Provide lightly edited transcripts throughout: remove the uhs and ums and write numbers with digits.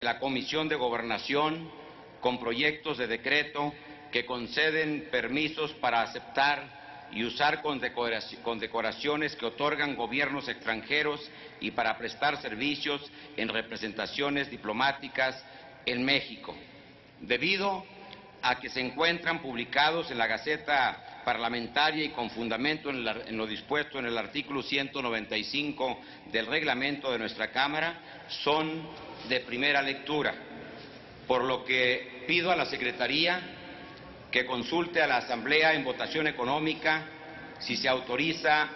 la Comisión de Gobernación con proyectos de decreto que conceden permisos para aceptar y usar condecoraciones que otorgan gobiernos extranjeros y para prestar servicios en representaciones diplomáticas en México, debido a que se encuentran publicados en la Gaceta Parlamentaria y con fundamento en lo dispuesto en el artículo 195 del reglamento de nuestra Cámara, son de primera lectura, por lo que pido a la Secretaría que consulte a la Asamblea en votación económica si se autoriza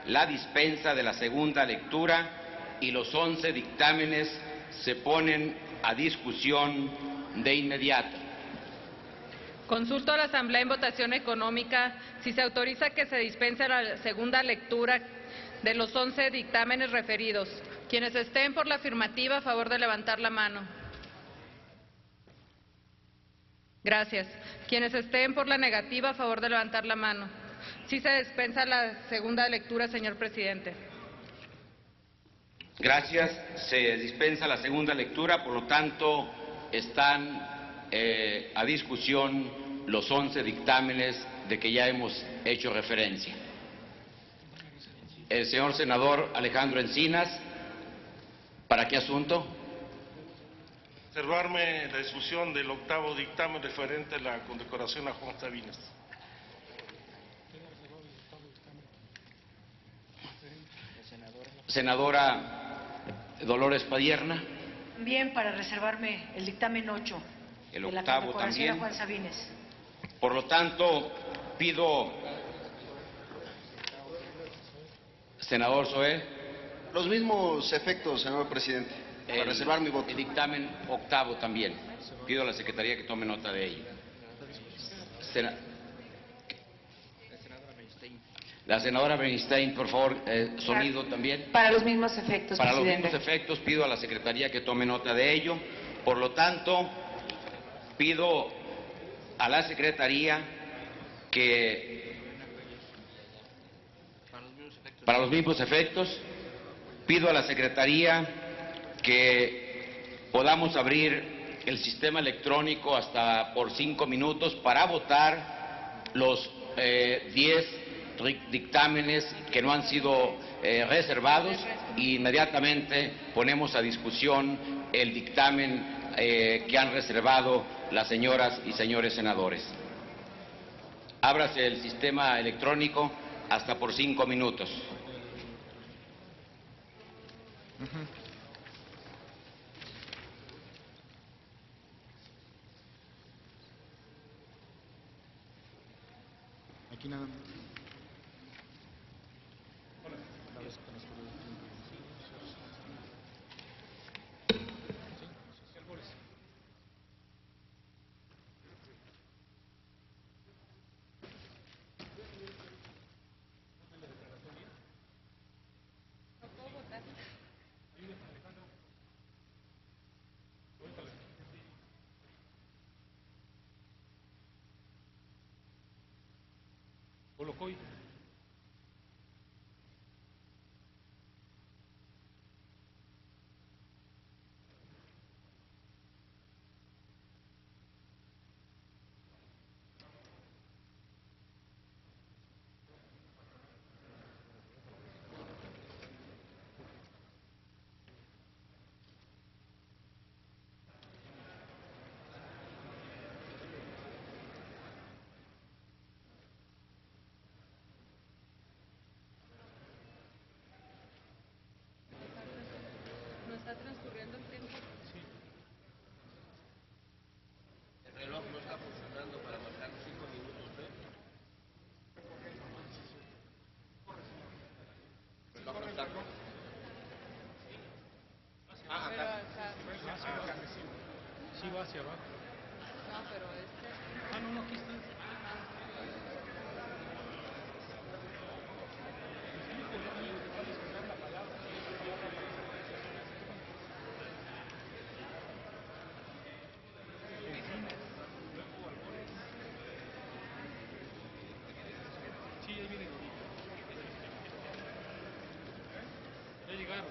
la dispensa de la segunda lectura y los 11 dictámenes se ponen a discusión de inmediato. Consulto a la Asamblea en votación económica si se autoriza que se dispense la segunda lectura de los 11 dictámenes referidos. Quienes estén por la afirmativa, a favor de levantar la mano. Gracias. Quienes estén por la negativa, a favor de levantar la mano. Sí se dispensa la segunda lectura, señor presidente. Gracias. Se dispensa la segunda lectura, por lo tanto, están a discusión los 11 dictámenes de que ya hemos hecho referencia. El señor senador Alejandro Encinas, ¿para qué asunto? Observarme la discusión del octavo dictamen referente a la condecoración a Juan Sabines. Senadora Dolores Padierna. Bien, para reservarme el dictamen 8 El de la octavo condecoración también. a Juan Sabines. Por lo tanto, pido, senador Zoé, Los mismos efectos, señor presidente, para reservar mi voto. el dictamen octavo también. Pido a la Secretaría que tome nota de ello. La senadora Bernstein, por favor, sonido también. Para los mismos efectos, Para presidente. los mismos efectos, pido a la Secretaría que tome nota de ello. Por lo tanto, pido a la Secretaría que, para los mismos efectos, pido a la Secretaría que podamos abrir el sistema electrónico hasta por 5 minutos para votar los 10 dictámenes que no han sido reservados, y inmediatamente ponemos a discusión el dictamen que han reservado las señoras y señores senadores. Ábrase el sistema electrónico hasta por 5 minutos. Aquí nada más. Colocoy. ¿No está transcurriendo el tiempo? Sí. El reloj no está funcionando para marcar 5 minutos, ¿eh? ¿El reloj no está? Sí va hacia abajo. No, pero este... Ah, no, aquí está. Sí, ahí viene. Ya llegaron.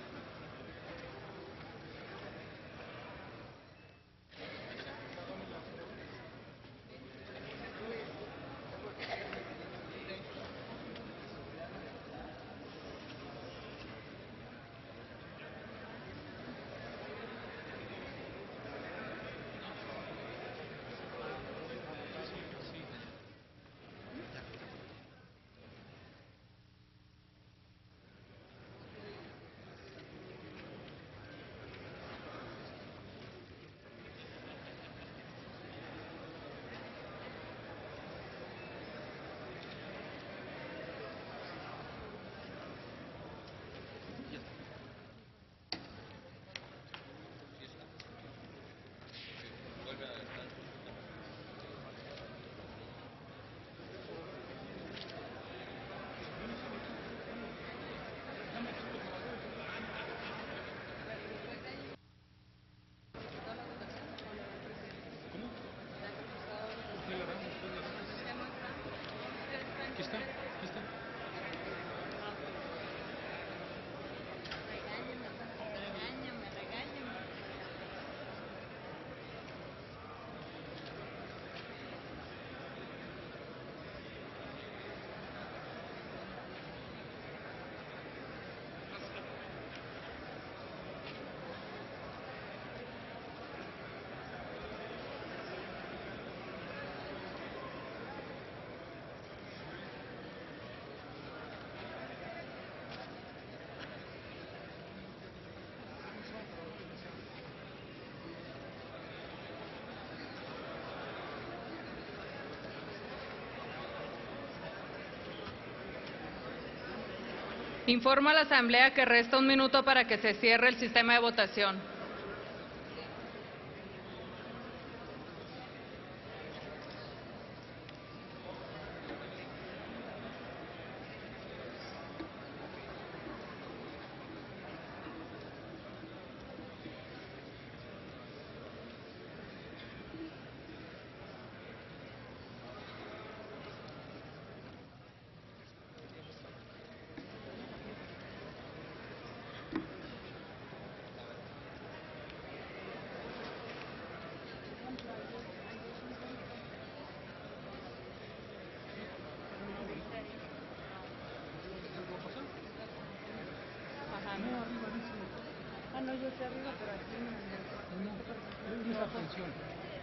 Informo a la Asamblea que resta un minuto para que se cierre el sistema de votación.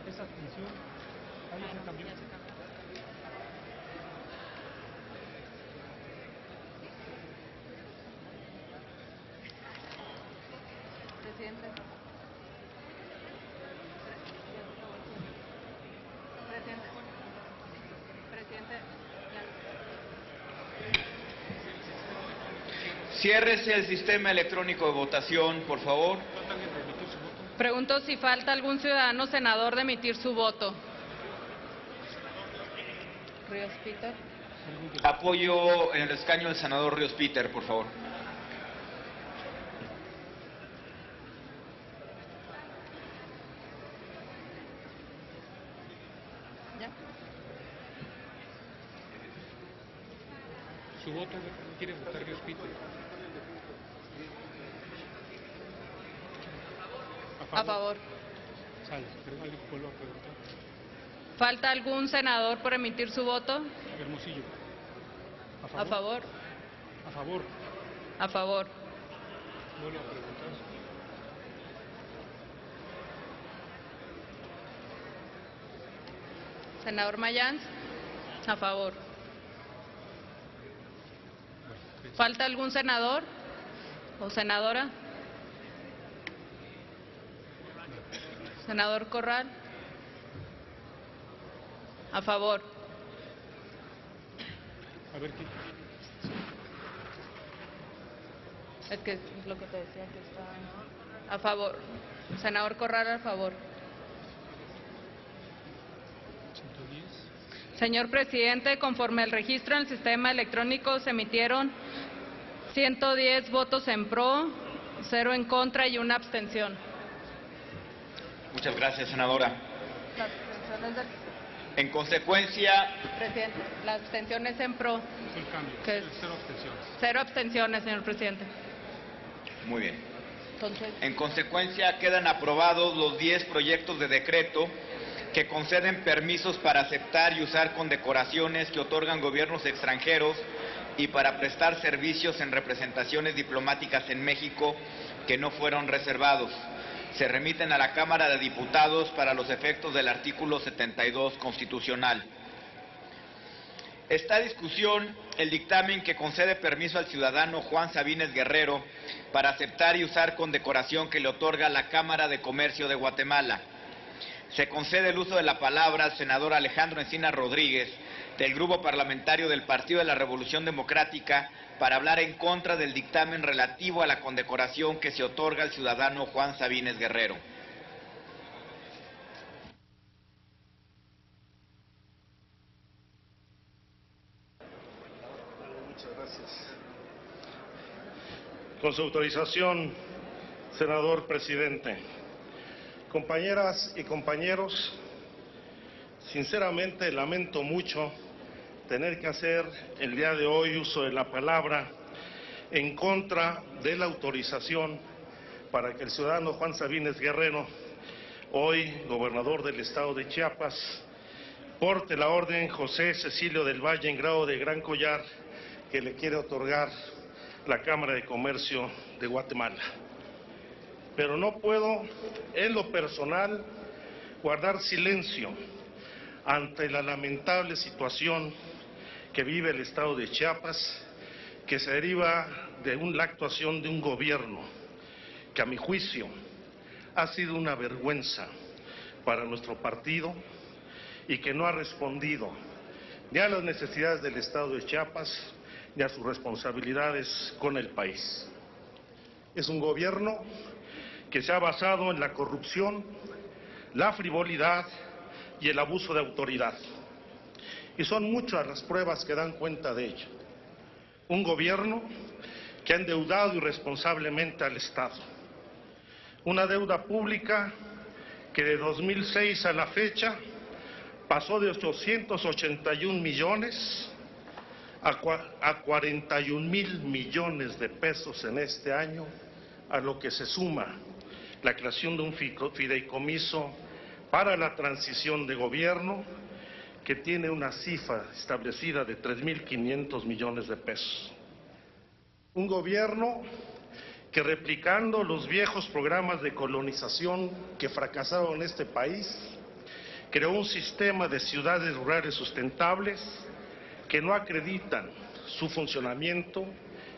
Esa abstención. Ahí se cambió. Presidente. Presidente. Ciérrese el sistema electrónico de votación, por favor. Pregunto si falta algún ciudadano senador de emitir su voto. Ríos Peter. Apoyo en el escaño del senador Ríos Peter, por favor. ¿Ya? Su voto quiere votar Ríos Peter. A favor. Sale, pero vuelvo a preguntar. ¿Falta algún senador por emitir su voto? Hermosillo. A favor. A favor. A favor. Vuelvo a preguntar. Senador Mayans. A favor. ¿Falta algún senador o senadora? Senador Corral. A favor. A ver quién. Es que es lo que te decía que está a favor. Senador Corral, a favor. 110. Señor presidente, conforme al registro en el sistema electrónico se emitieron 110 votos en pro, 0 en contra y 1 abstención. Muchas gracias, senadora. Las abstenciones del En consecuencia, presidente, la abstención es en pro. Es el cambio. ¿Qué es? 0 abstenciones. 0 abstenciones, señor presidente. muy bien. Entonces, En consecuencia, quedan aprobados los 10 proyectos de decreto que conceden permisos para aceptar y usar condecoraciones que otorgan gobiernos extranjeros y para prestar servicios en representaciones diplomáticas en México que no fueron reservados. Se remiten a la Cámara de Diputados para los efectos del artículo 72 constitucional. Está a discusión el dictamen que concede permiso al ciudadano Juan Sabines Guerrero para aceptar y usar condecoración que le otorga la Cámara de Comercio de Guatemala. Se concede el uso de la palabra al senador Alejandro Encinas Rodríguez, del Grupo Parlamentario del Partido de la Revolución Democrática, para hablar en contra del dictamen relativo a la condecoración que se otorga al ciudadano Juan Sabines Guerrero. Muchas gracias. Con su autorización, senador presidente. Compañeras y compañeros, sinceramente lamento mucho tener que hacer el día de hoy uso de la palabra en contra de la autorización para que el ciudadano Juan Sabines Guerrero, hoy gobernador del estado de Chiapas, porte la orden José Cecilio del Valle en grado de gran collar que le quiere otorgar la Cámara de Comercio de Guatemala. Pero no puedo, en lo personal, guardar silencio ante la lamentable situación que vive el estado de Chiapas, que se deriva de la actuación de un gobierno que, a mi juicio, ha sido una vergüenza para nuestro partido y que no ha respondido ni a las necesidades del estado de Chiapas ni a sus responsabilidades con el país. Es un gobierno que se ha basado en la corrupción, la frivolidad y el abuso de autoridad. Y son muchas las pruebas que dan cuenta de ello. Un gobierno que ha endeudado irresponsablemente al Estado. Una deuda pública que de 2006 a la fecha pasó de 881 millones a 41,000 millones de pesos en este año, a lo que se suma la creación de un fideicomiso para la transición de gobierno que tiene una cifra establecida de 3,500 millones de pesos. Un gobierno que, replicando los viejos programas de colonización que fracasaron en este país, creó un sistema de ciudades rurales sustentables que no acreditan su funcionamiento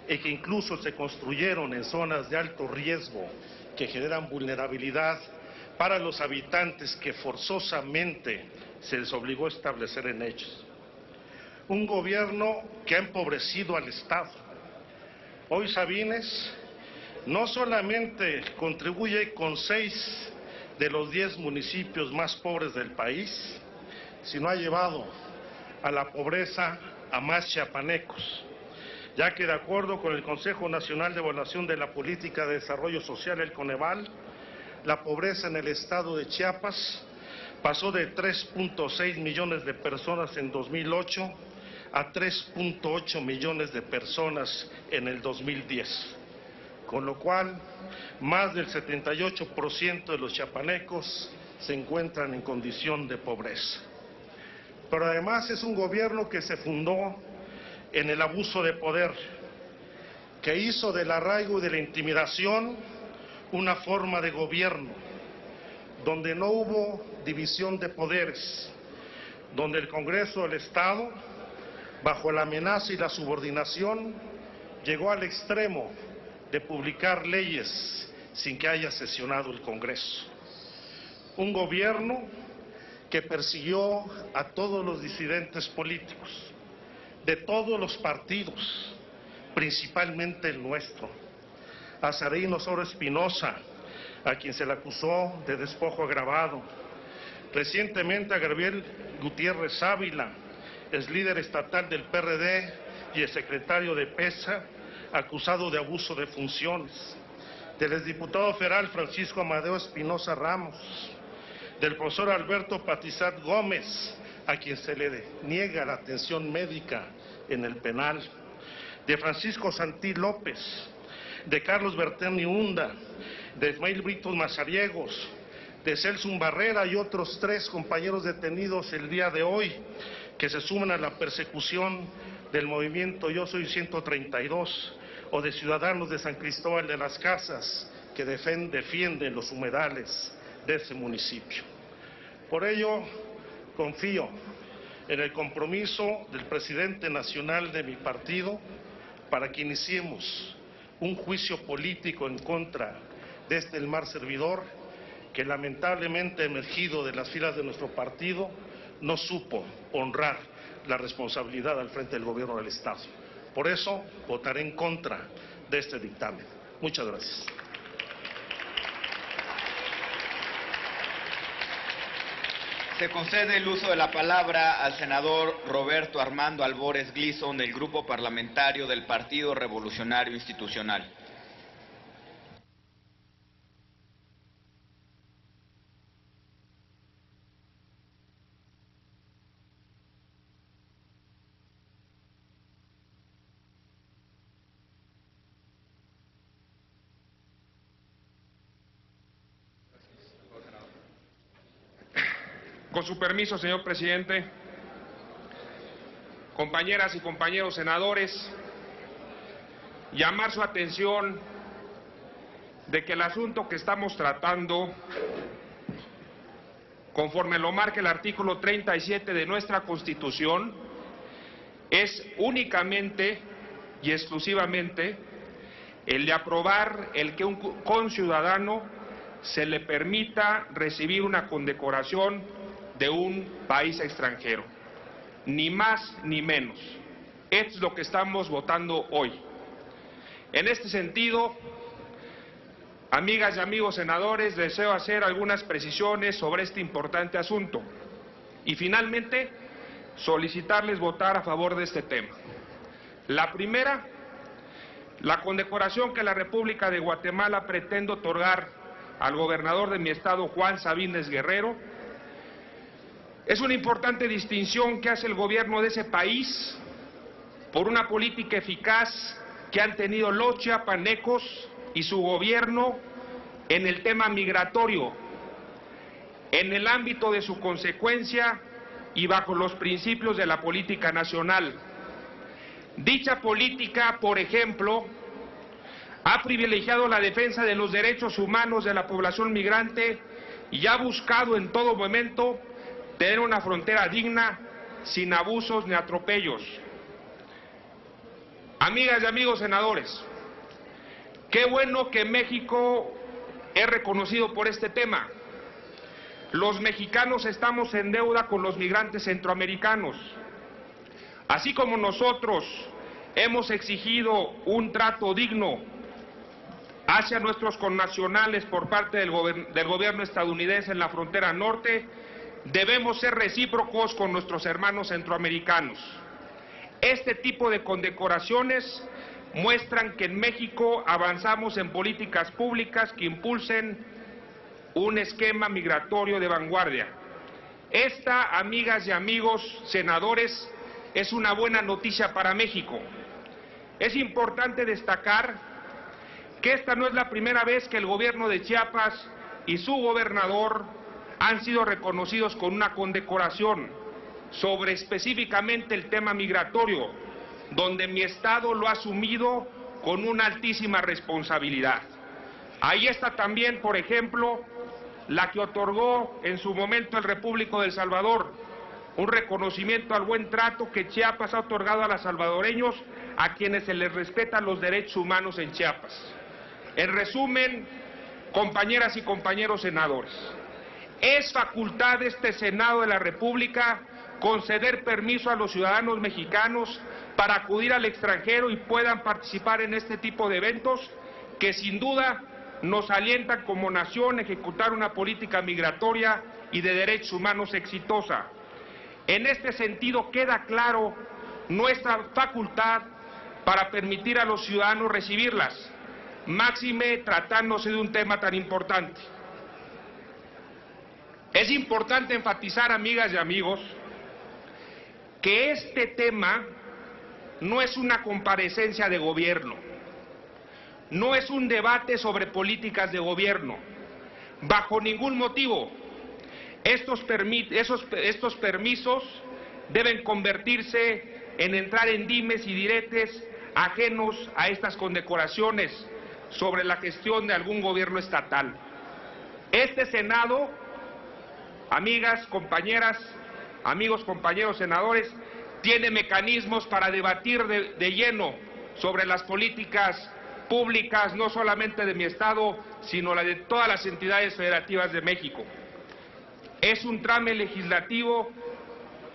y que incluso se construyeron en zonas de alto riesgo que generan vulnerabilidad para los habitantes que forzosamente se les obligó a establecer en ellos. Un gobierno que ha empobrecido al Estado. Hoy Sabines no solamente contribuye con 6 de los 10 municipios más pobres del país, sino ha llevado a la pobreza a más chiapanecos, ya que de acuerdo con el Consejo Nacional de Evaluación de la Política de Desarrollo Social, el Coneval, la pobreza en el estado de Chiapas pasó de 3,6 millones de personas en 2008 a 3,8 millones de personas en el 2010, con lo cual más del 78% de los chiapanecos se encuentran en condición de pobreza. Pero además es un gobierno que se fundó en el abuso de poder, que hizo del arraigo y de la intimidación una forma de gobierno, donde no hubo división de poderes, donde el Congreso del Estado, bajo la amenaza y la subordinación, llegó al extremo de publicar leyes sin que haya sesionado el Congreso. Un gobierno que persiguió a todos los disidentes políticos, de todos los partidos, principalmente el nuestro. A Saraí Osorio Espinosa, a quien se le acusó de despojo agravado. Recientemente a Gabriel Gutiérrez Ávila, es líder estatal del PRD y el secretario de PESA, acusado de abuso de funciones. Del exdiputado federal Francisco Amadeo Espinosa Ramos. Del profesor Alberto Patizat Gómez, a quien se le niega la atención médica en el penal. De Francisco Santí López. De Carlos Berterni Hunda, de Ismael Britos Mazariegos, de Celso Barrera y otros 3 compañeros detenidos el día de hoy, que se suman a la persecución del movimiento Yo Soy 132, o de ciudadanos de San Cristóbal de las Casas, que defienden los humedales de ese municipio. Por ello, confío en el compromiso del presidente nacional de mi partido para que iniciemos un juicio político en contra de este el mal servidor que lamentablemente emergido de las filas de nuestro partido no supo honrar la responsabilidad al frente del gobierno del Estado. Por eso votaré en contra de este dictamen. Muchas gracias. Se concede el uso de la palabra al senador Roberto Armando Albores Gleason, del Grupo Parlamentario del Partido Revolucionario Institucional. Con su permiso, señor presidente, compañeras y compañeros senadores, llamar su atención de que el asunto que estamos tratando, conforme lo marca el artículo 37 de nuestra Constitución, es únicamente y exclusivamente el de aprobar el que un conciudadano se le permita recibir una condecoración de un país extranjero, ni más ni menos. Esto es lo que estamos votando hoy. En este sentido, amigas y amigos senadores, deseo hacer algunas precisiones sobre este importante asunto y finalmente solicitarles votar a favor de este tema. La primera, la condecoración que la República de Guatemala pretende otorgar al gobernador de mi estado, Juan Sabines Guerrero, es una importante distinción que hace el gobierno de ese país por una política eficaz que han tenido los chiapanecos y su gobierno en el tema migratorio, en el ámbito de su consecuencia y bajo los principios de la política nacional. Dicha política, por ejemplo, ha privilegiado la defensa de los derechos humanos de la población migrante y ha buscado en todo momento tener una frontera digna, sin abusos ni atropellos. Amigas y amigos senadores, qué bueno que México es reconocido por este tema. Los mexicanos estamos en deuda con los migrantes centroamericanos. Así como nosotros hemos exigido un trato digno hacia nuestros connacionales por parte del gobierno estadounidense en la frontera norte, debemos ser recíprocos con nuestros hermanos centroamericanos. Este tipo de condecoraciones muestran que en México avanzamos en políticas públicas que impulsen un esquema migratorio de vanguardia. Esta, amigas y amigos senadores, es una buena noticia para México. Es importante destacar que esta no es la primera vez que el gobierno de Chiapas y su gobernador han sido reconocidos con una condecoración sobre específicamente el tema migratorio, donde mi estado lo ha asumido con una altísima responsabilidad. Ahí está también, por ejemplo, la que otorgó en su momento el Repúblico de El Salvador, un reconocimiento al buen trato que Chiapas ha otorgado a los salvadoreños, a quienes se les respetan los derechos humanos en Chiapas. En resumen, compañeras y compañeros senadores, es facultad de este Senado de la República conceder permiso a los ciudadanos mexicanos para acudir al extranjero y puedan participar en este tipo de eventos que sin duda nos alientan como nación a ejecutar una política migratoria y de derechos humanos exitosa. En este sentido queda claro nuestra facultad para permitir a los ciudadanos recibirlas, máxime tratándose de un tema tan importante. Es importante enfatizar, amigas y amigos, que este tema no es una comparecencia de gobierno, no es un debate sobre políticas de gobierno. Bajo ningún motivo, estos permisos deben convertirse en entrar en dimes y diretes ajenos a estas condecoraciones sobre la gestión de algún gobierno estatal. Este Senado, amigas, compañeras, amigos, compañeros senadores, tiene mecanismos para debatir de lleno sobre las políticas públicas, no solamente de mi estado, sino la de todas las entidades federativas de México. Es un trame legislativo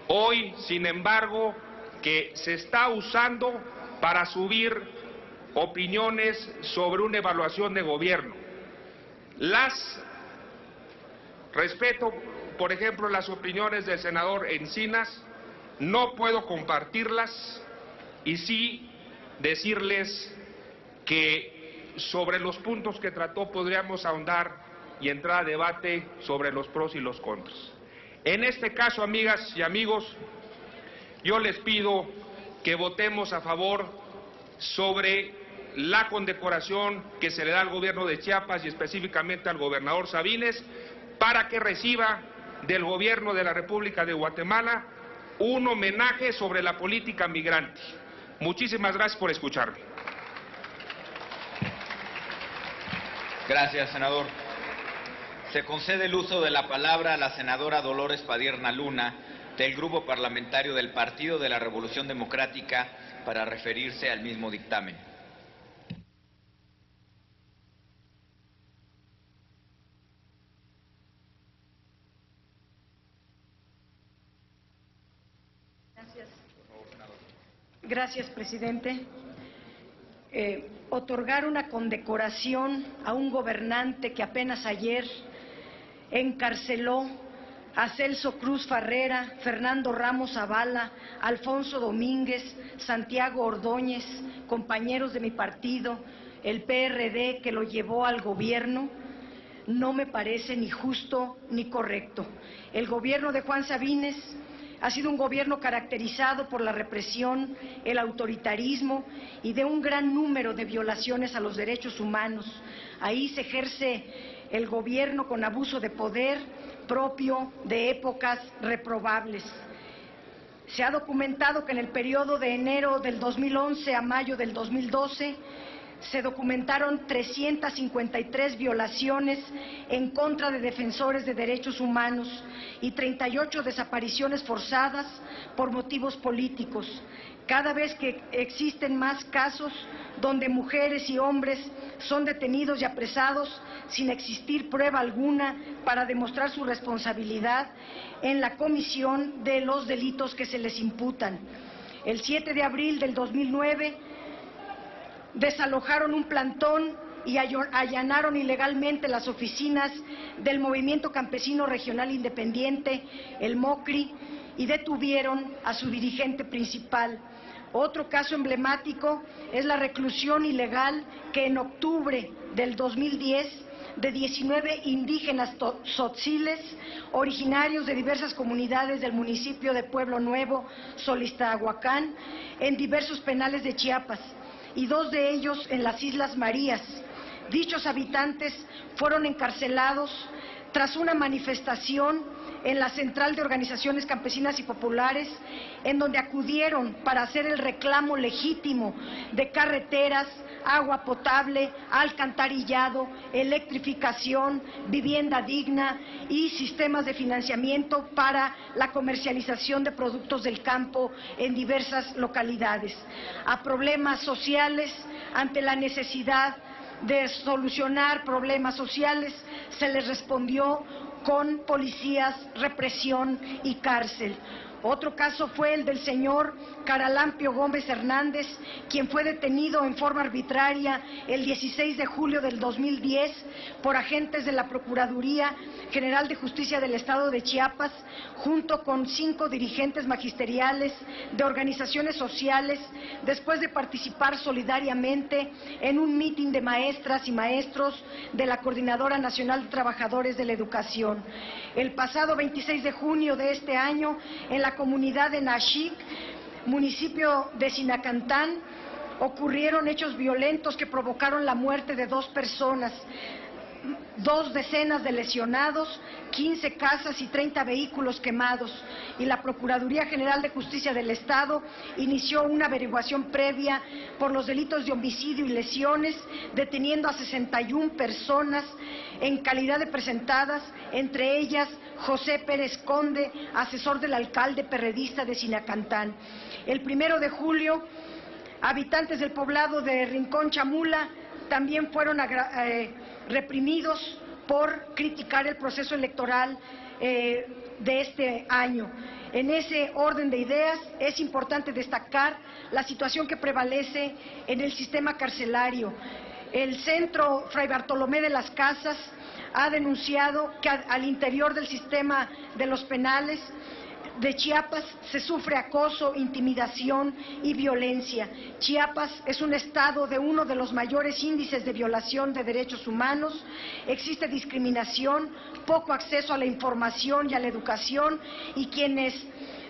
hoy, sin embargo, que se está usando para subir opiniones sobre una evaluación de gobierno. Respeto, por ejemplo, las opiniones del senador Encinas, no puedo compartirlas y sí decirles que sobre los puntos que trató podríamos ahondar y entrar a debate sobre los pros y los contras. En este caso, amigas y amigos, yo les pido que votemos a favor sobre la condecoración que se le da al gobierno de Chiapas y específicamente al gobernador Sabines, para que reciba del gobierno de la República de Guatemala un homenaje sobre la política migrante. Muchísimas gracias por escucharme. Gracias, senador. Se concede el uso de la palabra a la senadora Dolores Padierna Luna, del Grupo Parlamentario del Partido de la Revolución Democrática, para referirse al mismo dictamen. Gracias, presidente. Otorgar una condecoración a un gobernante que apenas ayer encarceló a Celso Cruz Farrera, Fernando Ramos Zavala, Alfonso Domínguez, Santiago Ordóñez, compañeros de mi partido, el PRD, que lo llevó al gobierno, no me parece ni justo ni correcto. El gobierno de Juan Sabines ha sido un gobierno caracterizado por la represión, el autoritarismo y de un gran número de violaciones a los derechos humanos. Ahí se ejerce el gobierno con abuso de poder propio de épocas reprobables. Se ha documentado que en el periodo de enero del 2011 a mayo del 2012 se documentaron 353 violaciones en contra de defensores de derechos humanos y 38 desapariciones forzadas por motivos políticos. Cada vez que existen más casos donde mujeres y hombres son detenidos y apresados sin existir prueba alguna para demostrar su responsabilidad en la comisión de los delitos que se les imputan. El 7 de abril del 2009 desalojaron un plantón y allanaron ilegalmente las oficinas del Movimiento Campesino Regional Independiente, el MOCRI, y detuvieron a su dirigente principal. Otro caso emblemático es la reclusión ilegal que en octubre del 2010 de 19 indígenas tzotziles, originarios de diversas comunidades del municipio de Pueblo Nuevo, Solistahuacán, en diversos penales de Chiapas, y 2 de ellos en las Islas Marías. Dichos habitantes fueron encarcelados tras una manifestación en la Central de Organizaciones Campesinas y Populares, en donde acudieron para hacer el reclamo legítimo de carreteras, agua potable, alcantarillado, electrificación, vivienda digna y sistemas de financiamiento para la comercialización de productos del campo en diversas localidades. A problemas sociales, ante la necesidad de solucionar problemas sociales, se les respondió con policías, represión y cárcel. Otro caso fue el del señor Caralampio Gómez Hernández, quien fue detenido en forma arbitraria el 16 de julio del 2010 por agentes de la Procuraduría General de Justicia del Estado de Chiapas, junto con 5 dirigentes magisteriales de organizaciones sociales, después de participar solidariamente en un mitin de maestras y maestros de la Coordinadora Nacional de Trabajadores de la Educación. El pasado 26 de junio de este año, en la comunidad de Naxic, municipio de Sinacantán, ocurrieron hechos violentos que provocaron la muerte de 2 personas, 2 decenas de lesionados, 15 casas y 30 vehículos quemados, y la Procuraduría General de Justicia del Estado inició una averiguación previa por los delitos de homicidio y lesiones, deteniendo a 61 personas en calidad de presentadas, entre ellas José Pérez Conde, asesor del alcalde perredista de Sinacantán. El 1 de julio, habitantes del poblado de Rincón Chamula también fueron reprimidos por criticar el proceso electoral de este año. En ese orden de ideas es importante destacar la situación que prevalece en el sistema carcelario. El Centro Fray Bartolomé de las Casas ha denunciado que al interior del sistema de los penales de Chiapas se sufre acoso, intimidación y violencia. Chiapas es un estado de uno de los mayores índices de violación de derechos humanos, existe discriminación, poco acceso a la información y a la educación, y quienes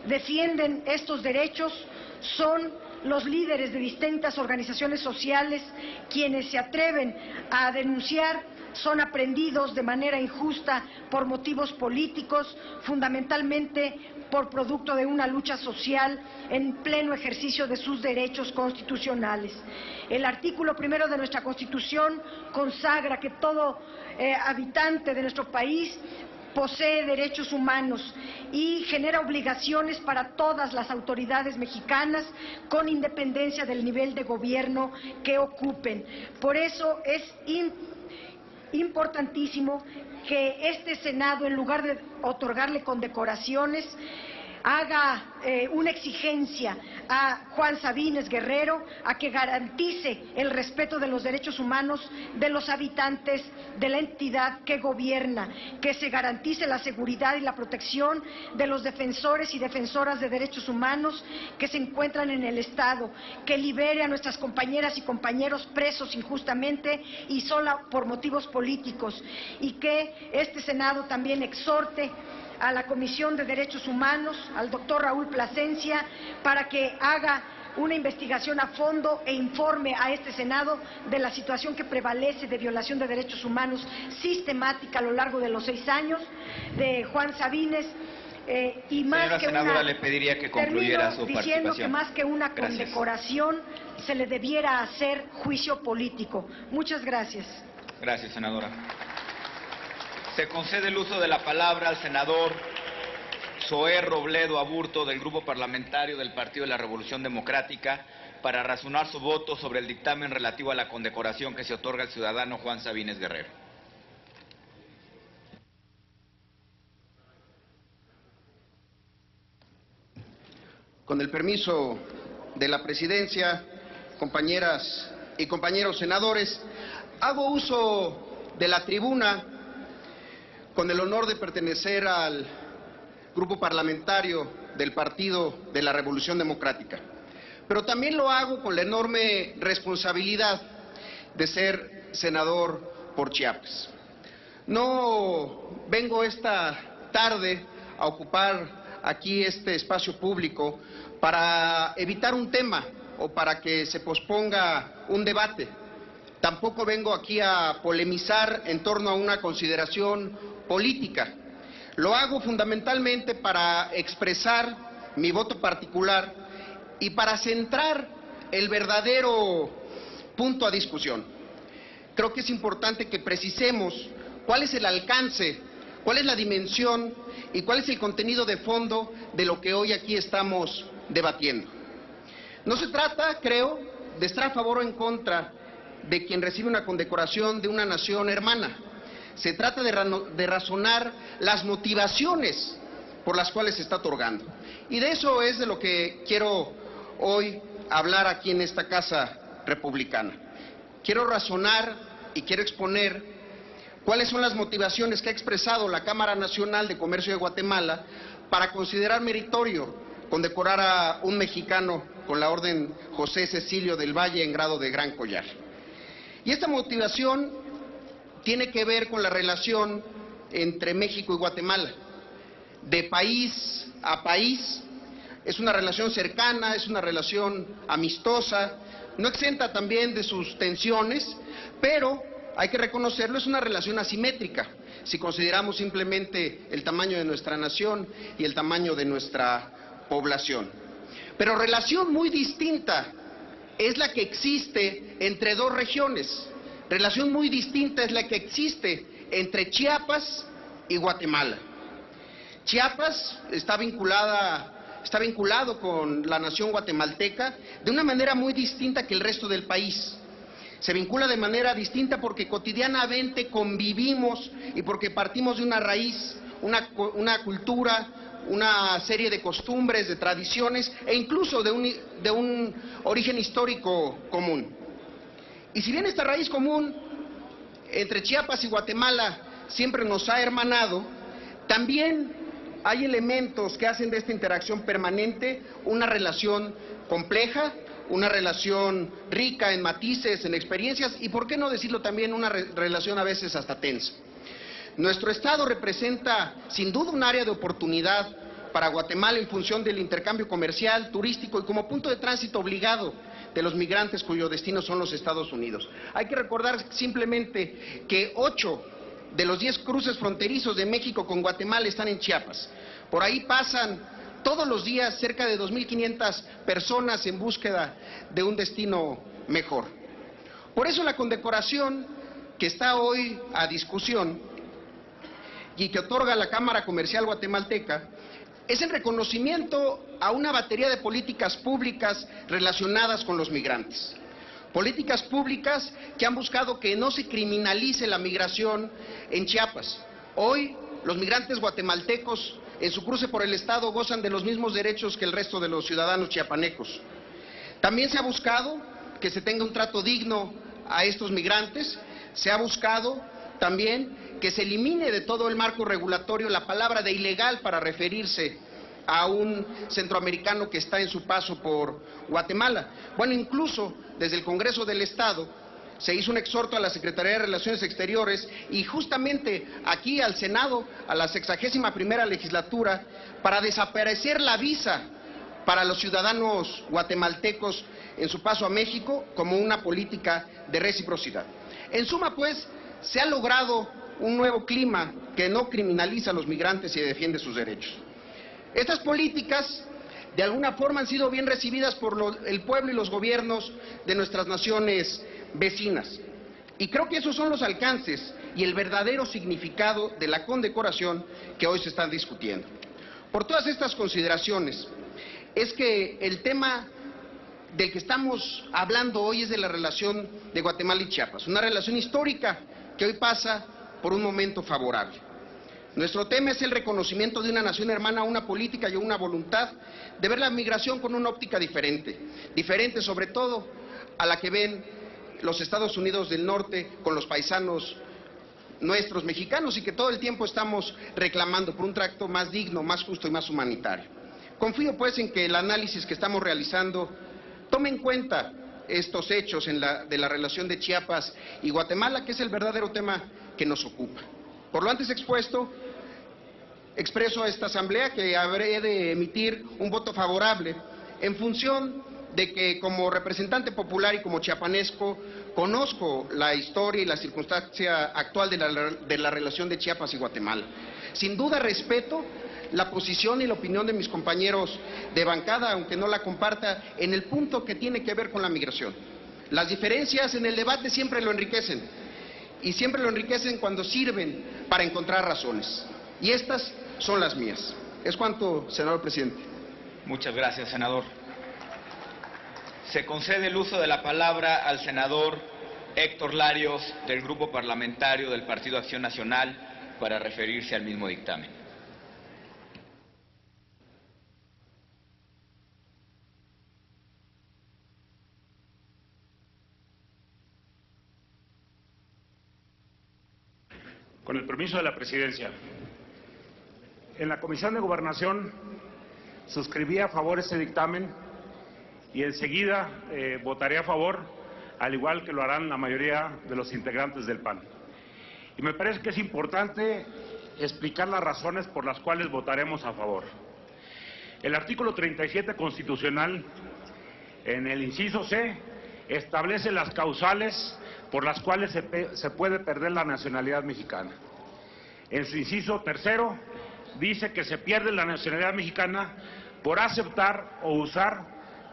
defienden estos derechos son los líderes de distintas organizaciones sociales. Quienes se atreven a denunciar son aprendidos de manera injusta por motivos políticos, fundamentalmente por producto de una lucha social en pleno ejercicio de sus derechos constitucionales. El artículo 1 de nuestra Constitución consagra que todo habitante de nuestro país posee derechos humanos y genera obligaciones para todas las autoridades mexicanas, con independencia del nivel de gobierno que ocupen. Por eso es importantísimo que este Senado, en lugar de otorgarle condecoraciones, haga una exigencia a Juan Sabines Guerrero a que garantice el respeto de los derechos humanos de los habitantes de la entidad que gobierna, que se garantice la seguridad y la protección de los defensores y defensoras de derechos humanos que se encuentran en el Estado, que libere a nuestras compañeras y compañeros presos injustamente y solo por motivos políticos, y que este Senado también exhorte a la Comisión de Derechos Humanos, al doctor Raúl Plasencia, para que haga una investigación a fondo e informe a este Senado de la situación que prevalece de violación de derechos humanos sistemática a lo largo de los 6 años de Juan Sabines. Y más Señora que senadora, una, le pediría que concluyera su diciendo que participación. más que una Gracias. condecoración se le debiera hacer juicio político. Muchas gracias. Gracias, senadora. Se concede el uso de la palabra al senador Zoé Robledo Aburto, del Grupo Parlamentario del Partido de la Revolución Democrática, para razonar su voto sobre el dictamen relativo a la condecoración que se otorga al ciudadano Juan Sabines Guerrero. Con el permiso de la presidencia, compañeras y compañeros senadores, hago uso de la tribuna con el honor de pertenecer al grupo parlamentario del Partido de la Revolución Democrática. Pero también lo hago con la enorme responsabilidad de ser senador por Chiapas. No vengo esta tarde a ocupar aquí este espacio público para evitar un tema o para que se posponga un debate. Tampoco vengo aquí a polemizar en torno a una consideración política. Lo hago fundamentalmente para expresar mi voto particular y para centrar el verdadero punto a discusión. Creo que es importante que precisemos cuál es el alcance, cuál es la dimensión y cuál es el contenido de fondo de lo que hoy aquí estamos debatiendo. No se trata, creo, de estar a favor o en contra de quien recibe una condecoración de una nación hermana. Se trata de razonar las motivaciones por las cuales se está otorgando. Y de eso es de lo que quiero hoy hablar aquí en esta casa republicana. Quiero razonar y quiero exponer cuáles son las motivaciones que ha expresado la Cámara Nacional de Comercio de Guatemala para considerar meritorio condecorar a un mexicano con la Orden José Cecilio del Valle en grado de Gran Collar. Y esta motivación tiene que ver con la relación entre México y Guatemala. De país a país, es una relación cercana, es una relación amistosa, no exenta también de sus tensiones, pero hay que reconocerlo, es una relación asimétrica, si consideramos simplemente el tamaño de nuestra nación y el tamaño de nuestra población. Pero relación muy distinta es la que existe entre dos regiones. Relación muy distinta es la que existe entre Chiapas y Guatemala. Chiapas está vinculado con la nación guatemalteca de una manera muy distinta que el resto del país. Se vincula de manera distinta porque cotidianamente convivimos y porque partimos de una raíz, una cultura, una serie de costumbres, de tradiciones e incluso de un origen histórico común. Y si bien esta raíz común entre Chiapas y Guatemala siempre nos ha hermanado, también hay elementos que hacen de esta interacción permanente una relación compleja, una relación rica en matices, en experiencias y, por qué no decirlo también, una relación a veces hasta tensa. Nuestro Estado representa sin duda un área de oportunidad para Guatemala en función del intercambio comercial, turístico y como punto de tránsito obligado de los migrantes cuyo destino son los Estados Unidos. Hay que recordar simplemente que 8 de los 10 cruces fronterizos de México con Guatemala están en Chiapas. Por ahí pasan todos los días cerca de 2.500 personas en búsqueda de un destino mejor. Por eso la condecoración que está hoy a discusión y que otorga la Cámara Comercial Guatemalteca es en reconocimiento a una batería de políticas públicas relacionadas con los migrantes. Políticas públicas que han buscado que no se criminalice la migración en Chiapas. Hoy los migrantes guatemaltecos en su cruce por el Estado gozan de los mismos derechos que el resto de los ciudadanos chiapanecos. También se ha buscado que se tenga un trato digno a estos migrantes, se ha buscado también que se elimine de todo el marco regulatorio la palabra de ilegal para referirse a un centroamericano que está en su paso por Guatemala. Bueno, incluso desde el Congreso del Estado se hizo un exhorto a la Secretaría de Relaciones Exteriores y justamente aquí al Senado, a la 61ª legislatura, para desaparecer la visa para los ciudadanos guatemaltecos en su paso a México como una política de reciprocidad. En suma, pues, se ha logrado un nuevo clima que no criminaliza a los migrantes y defiende sus derechos. Estas políticas, de alguna forma, han sido bien recibidas por el pueblo y los gobiernos de nuestras naciones vecinas. Y creo que esos son los alcances y el verdadero significado de la condecoración que hoy se están discutiendo. Por todas estas consideraciones, es que el tema del que estamos hablando hoy es de la relación de Guatemala y Chiapas, una relación histórica que hoy pasa por un momento favorable. Nuestro tema es el reconocimiento de una nación hermana, una política y una voluntad de ver la migración con una óptica diferente, diferente sobre todo a la que ven los Estados Unidos del Norte con los paisanos nuestros mexicanos y que todo el tiempo estamos reclamando por un trato más digno, más justo y más humanitario. Confío pues en que el análisis que estamos realizando tome en cuenta estos hechos de la relación de Chiapas y Guatemala, que es el verdadero tema que nos ocupa. Por lo antes expuesto, expreso a esta Asamblea que habré de emitir un voto favorable en función de que como representante popular y como chiapanesco conozco la historia y la circunstancia actual de la relación de Chiapas y Guatemala. Sin duda respeto la posición y la opinión de mis compañeros de bancada, aunque no la comparta, en el punto que tiene que ver con la migración. Las diferencias en el debate siempre lo enriquecen, y siempre lo enriquecen cuando sirven para encontrar razones. Y estas son las mías. Es cuanto, senador presidente. Muchas gracias, senador. Se concede el uso de la palabra al senador Héctor Larios, del Grupo Parlamentario del Partido Acción Nacional, para referirse al mismo dictamen. Con el permiso de la Presidencia. En la Comisión de Gobernación suscribí a favor este dictamen y enseguida votaré a favor, al igual que lo harán la mayoría de los integrantes del PAN. Y me parece que es importante explicar las razones por las cuales votaremos a favor. El artículo 37 constitucional, en el inciso C, establece las causales por las cuales se puede perder la nacionalidad mexicana. En su inciso tercero, dice que se pierde la nacionalidad mexicana por aceptar o usar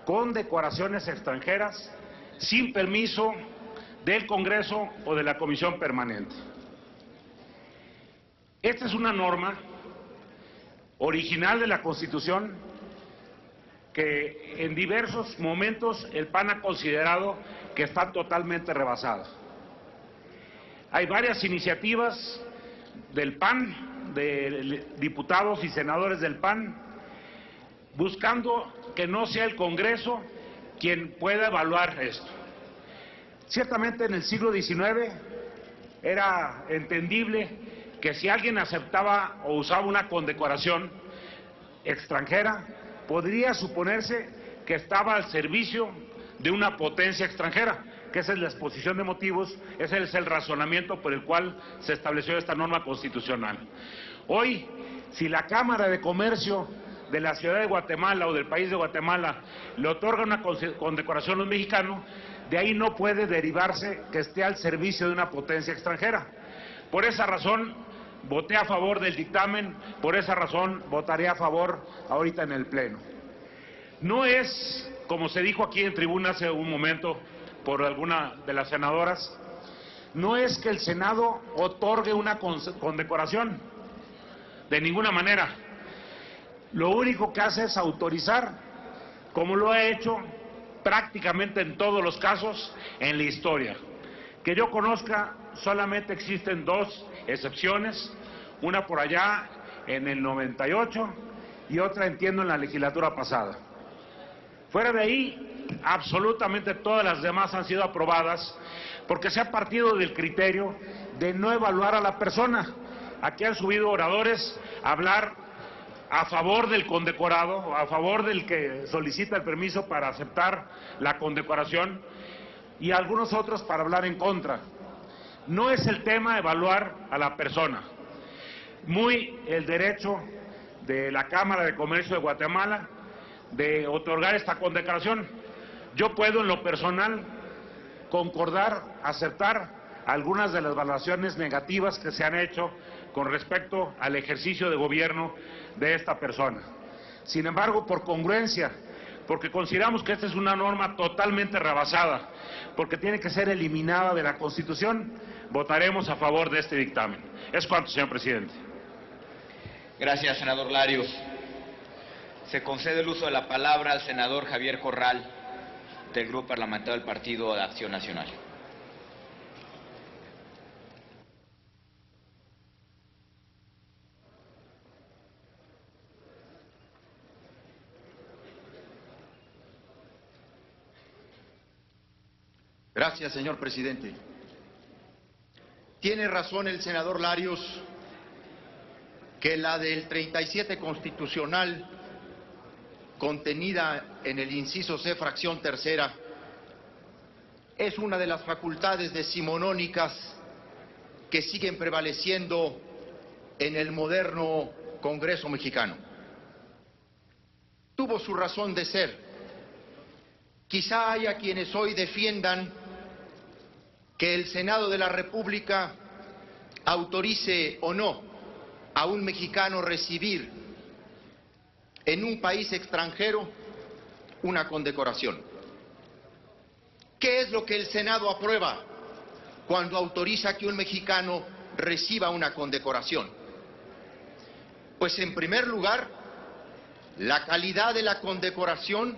condecoraciones extranjeras sin permiso del Congreso o de la Comisión Permanente. Esta es una norma original de la Constitución que en diversos momentos el PAN ha considerado que está totalmente rebasada. Hay varias iniciativas del PAN, de diputados y senadores del PAN, buscando que no sea el Congreso quien pueda evaluar esto. Ciertamente en el siglo XIX era entendible que si alguien aceptaba o usaba una condecoración extranjera, podría suponerse que estaba al servicio de una potencia extranjera, que esa es la exposición de motivos, ese es el razonamiento por el cual se estableció esta norma constitucional. Hoy, si la Cámara de Comercio de la ciudad de Guatemala o del país de Guatemala le otorga una condecoración a los mexicanos, de ahí no puede derivarse que esté al servicio de una potencia extranjera. Por esa razón voté a favor del dictamen, por esa razón votaré a favor ahorita en el Pleno. No es, como se dijo aquí en tribuna hace un momento por alguna de las senadoras, no es que el Senado otorgue una condecoración, de ninguna manera. Lo único que hace es autorizar, como lo ha hecho prácticamente en todos los casos en la historia. Que yo conozca, solamente existen dos excepciones. una por allá en el 98 y otra, entiendo, en la legislatura pasada. Fuera de ahí, absolutamente todas las demás han sido aprobadas porque se ha partido del criterio de no evaluar a la persona. Aquí han subido oradores a hablar a favor del condecorado, a favor del que solicita el permiso para aceptar la condecoración, y algunos otros para hablar en contra. No es el tema evaluar a la persona. Muy el derecho de la Cámara de Comercio de Guatemala de otorgar esta condecoración. Yo puedo, en lo personal, concordar, aceptar algunas de las evaluaciones negativas que se han hecho con respecto al ejercicio de gobierno de esta persona. Sin embargo, por congruencia, porque consideramos que esta es una norma totalmente rebasada, porque tiene que ser eliminada de la Constitución, votaremos a favor de este dictamen. Es cuanto, señor presidente. Gracias, senador Larios. Se concede el uso de la palabra al senador Javier Corral, del Grupo Parlamentario del Partido de Acción Nacional. Gracias, señor presidente. Tiene razón el senador Larios que la del 37 constitucional, contenida en el inciso C, fracción tercera, es una de las facultades decimonónicas que siguen prevaleciendo en el moderno Congreso mexicano. Tuvo su razón de ser. Quizá haya quienes hoy defiendan que el Senado de la República autorice o no a un mexicano recibir en un país extranjero una condecoración. ¿Qué es lo que el Senado aprueba cuando autoriza que un mexicano reciba una condecoración? Pues en primer lugar, la calidad de la condecoración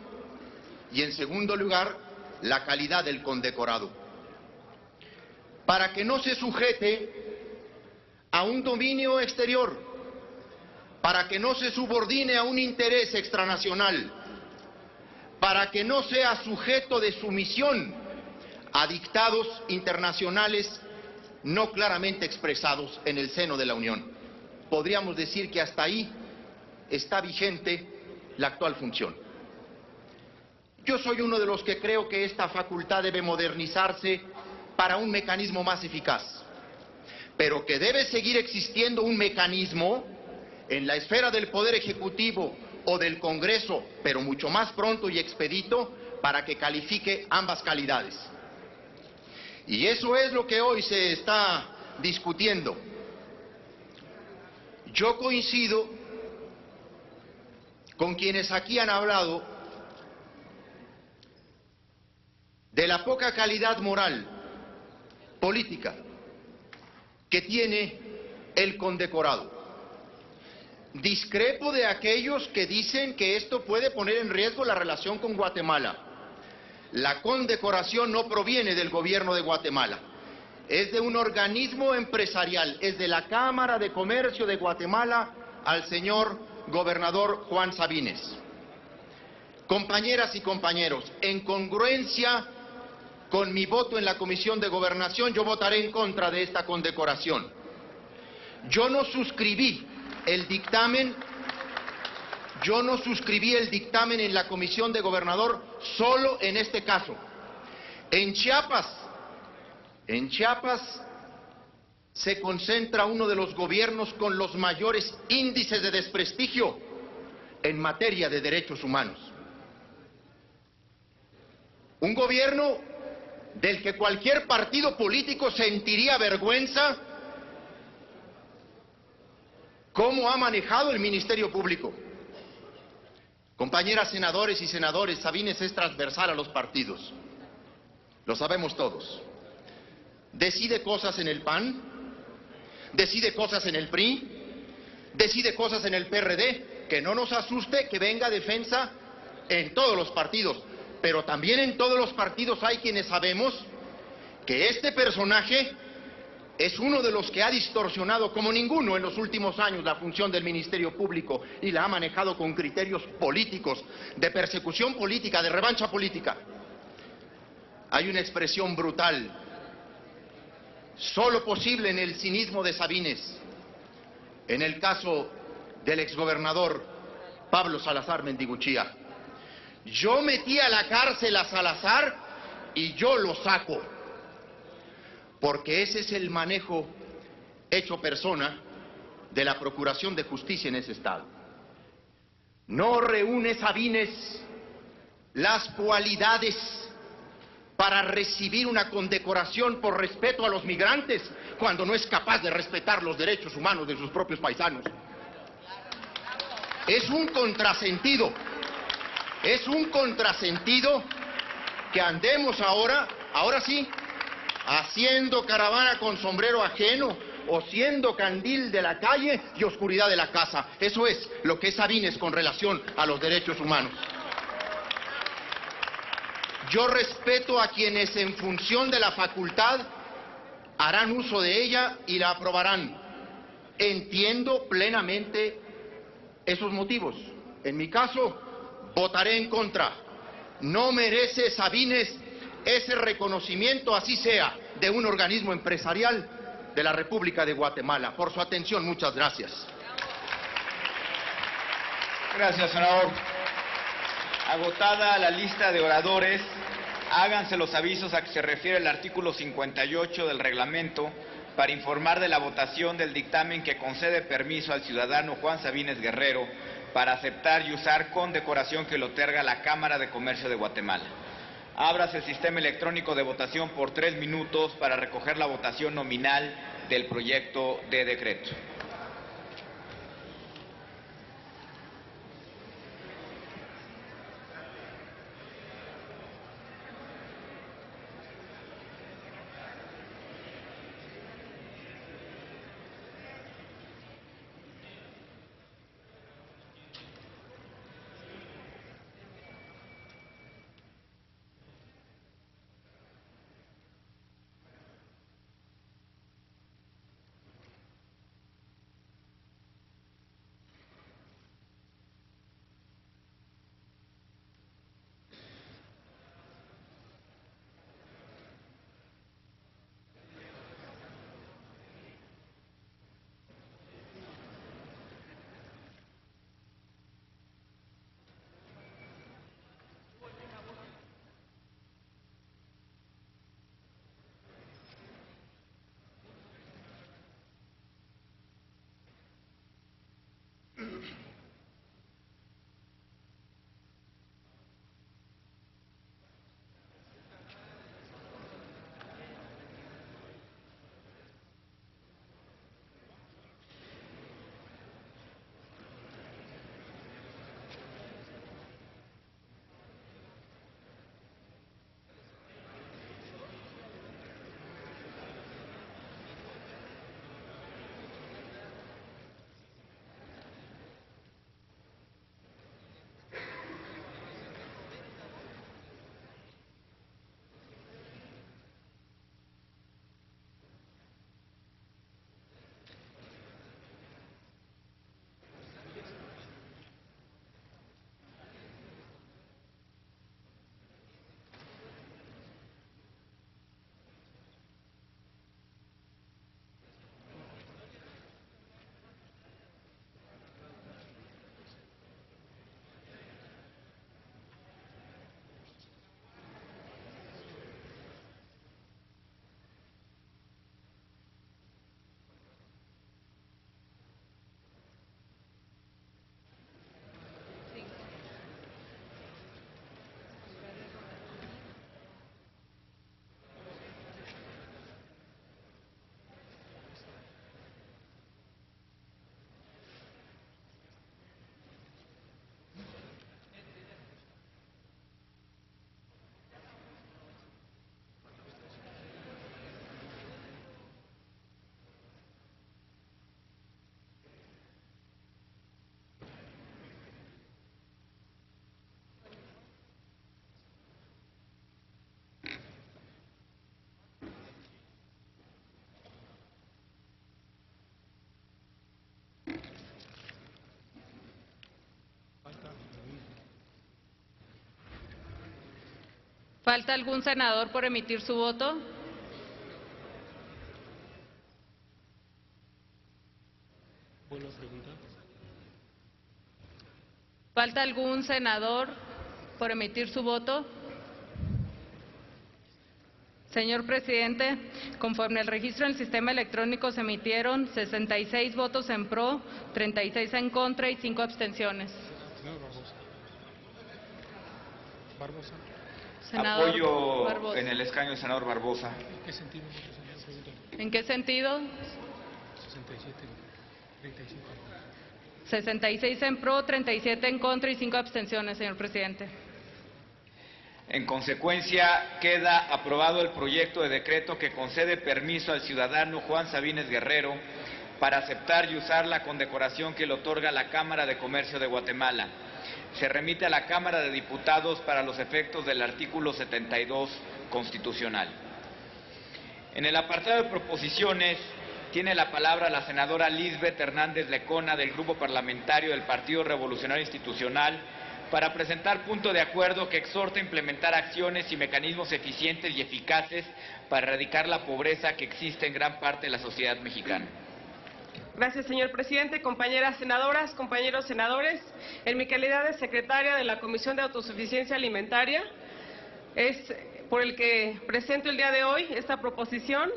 y en segundo lugar, la calidad del condecorado. Para que no se sujete a un dominio exterior, para que no se subordine a un interés extranacional, para que no sea sujeto de sumisión a dictados internacionales no claramente expresados en el seno de la Unión. Podríamos decir que hasta ahí está vigente la actual función. Yo soy uno de los que creo que esta facultad debe modernizarse para un mecanismo más eficaz, pero que debe seguir existiendo un mecanismo en la esfera del Poder Ejecutivo o del Congreso, pero mucho más pronto y expedito, para que califique ambas calidades. Y eso es lo que hoy se está discutiendo. Yo coincido con quienes aquí han hablado de la poca calidad moral, política, que tiene el condecorado. Discrepo de aquellos que dicen que esto puede poner en riesgo la relación con Guatemala. La condecoración no proviene del gobierno de Guatemala, es de un organismo empresarial, es de la Cámara de Comercio de Guatemala al señor gobernador Juan Sabines. Compañeras y compañeros, en congruencia con mi voto en la Comisión de Gobernación, yo votaré en contra de esta condecoración. Yo no suscribí el dictamen en la Comisión de Gobernador solo en este caso. En Chiapas se concentra uno de los gobiernos con los mayores índices de desprestigio en materia de derechos humanos. Un gobierno del que cualquier partido político sentiría vergüenza cómo ha manejado el Ministerio Público. Compañeras senadores y senadores, Sabines es transversal a los partidos, lo sabemos todos. Decide cosas en el PAN, decide cosas en el PRI, decide cosas en el PRD, que no nos asuste que venga defensa en todos los partidos, pero también en todos los partidos hay quienes sabemos que este personaje es uno de los que ha distorsionado como ninguno en los últimos años la función del Ministerio Público y la ha manejado con criterios políticos, de persecución política, de revancha política. Hay una expresión brutal, solo posible en el cinismo de Sabines, en el caso del exgobernador Pablo Salazar Mendiguchía. Yo metí a la cárcel a Salazar y yo lo saco. Porque ese es el manejo hecho persona de la Procuración de Justicia en ese estado. No reúne Sabines las cualidades para recibir una condecoración por respeto a los migrantes cuando no es capaz de respetar los derechos humanos de sus propios paisanos. Es un contrasentido que andemos ahora sí, haciendo caravana con sombrero ajeno o siendo candil de la calle y oscuridad de la casa. Eso es lo que es Sabines con relación a los derechos humanos. Yo respeto a quienes en función de la facultad harán uso de ella y la aprobarán. Entiendo plenamente esos motivos. En mi caso, votaré en contra. No merece Sabines ese reconocimiento, así sea, de un organismo empresarial de la República de Guatemala. Por su atención, muchas gracias. Gracias, senador. Agotada la lista de oradores, háganse los avisos a que se refiere el artículo 58 del reglamento para informar de la votación del dictamen que concede permiso al ciudadano Juan Sabines Guerrero para aceptar y usar condecoración que le otorga la Cámara de Comercio de Guatemala. Ábrase el sistema electrónico de votación por 3 minutos para recoger la votación nominal del proyecto de decreto. ¿Falta algún senador por emitir su voto? Vuelvo a preguntar. ¿Falta algún senador por emitir su voto? Señor presidente, conforme al registro en el sistema electrónico se emitieron 66 votos en pro, 36 en contra y 5 abstenciones. Senador Barbosa. Barbosa. Senador Apoyo Barbosa. en el escaño del senador Barbosa. ¿En qué sentido? Pregunta. ¿En qué sentido? 67, 37. 66 en pro, 37 en contra y 5 abstenciones, señor presidente. En consecuencia, queda aprobado el proyecto de decreto que concede permiso al ciudadano Juan Sabines Guerrero para aceptar y usar la condecoración que le otorga la Cámara de Comercio de Guatemala. Se remite a la Cámara de Diputados para los efectos del artículo 72 constitucional. En el apartado de proposiciones, tiene la palabra la senadora Lisbeth Hernández Lecona del Grupo Parlamentario del Partido Revolucionario Institucional para presentar punto de acuerdo que exhorta a implementar acciones y mecanismos eficientes y eficaces para erradicar la pobreza que existe en gran parte de la sociedad mexicana. Gracias, señor presidente. Compañeras senadoras, compañeros senadores, en mi calidad de secretaria de la Comisión de Autosuficiencia Alimentaria, es por el que presento el día de hoy esta proposición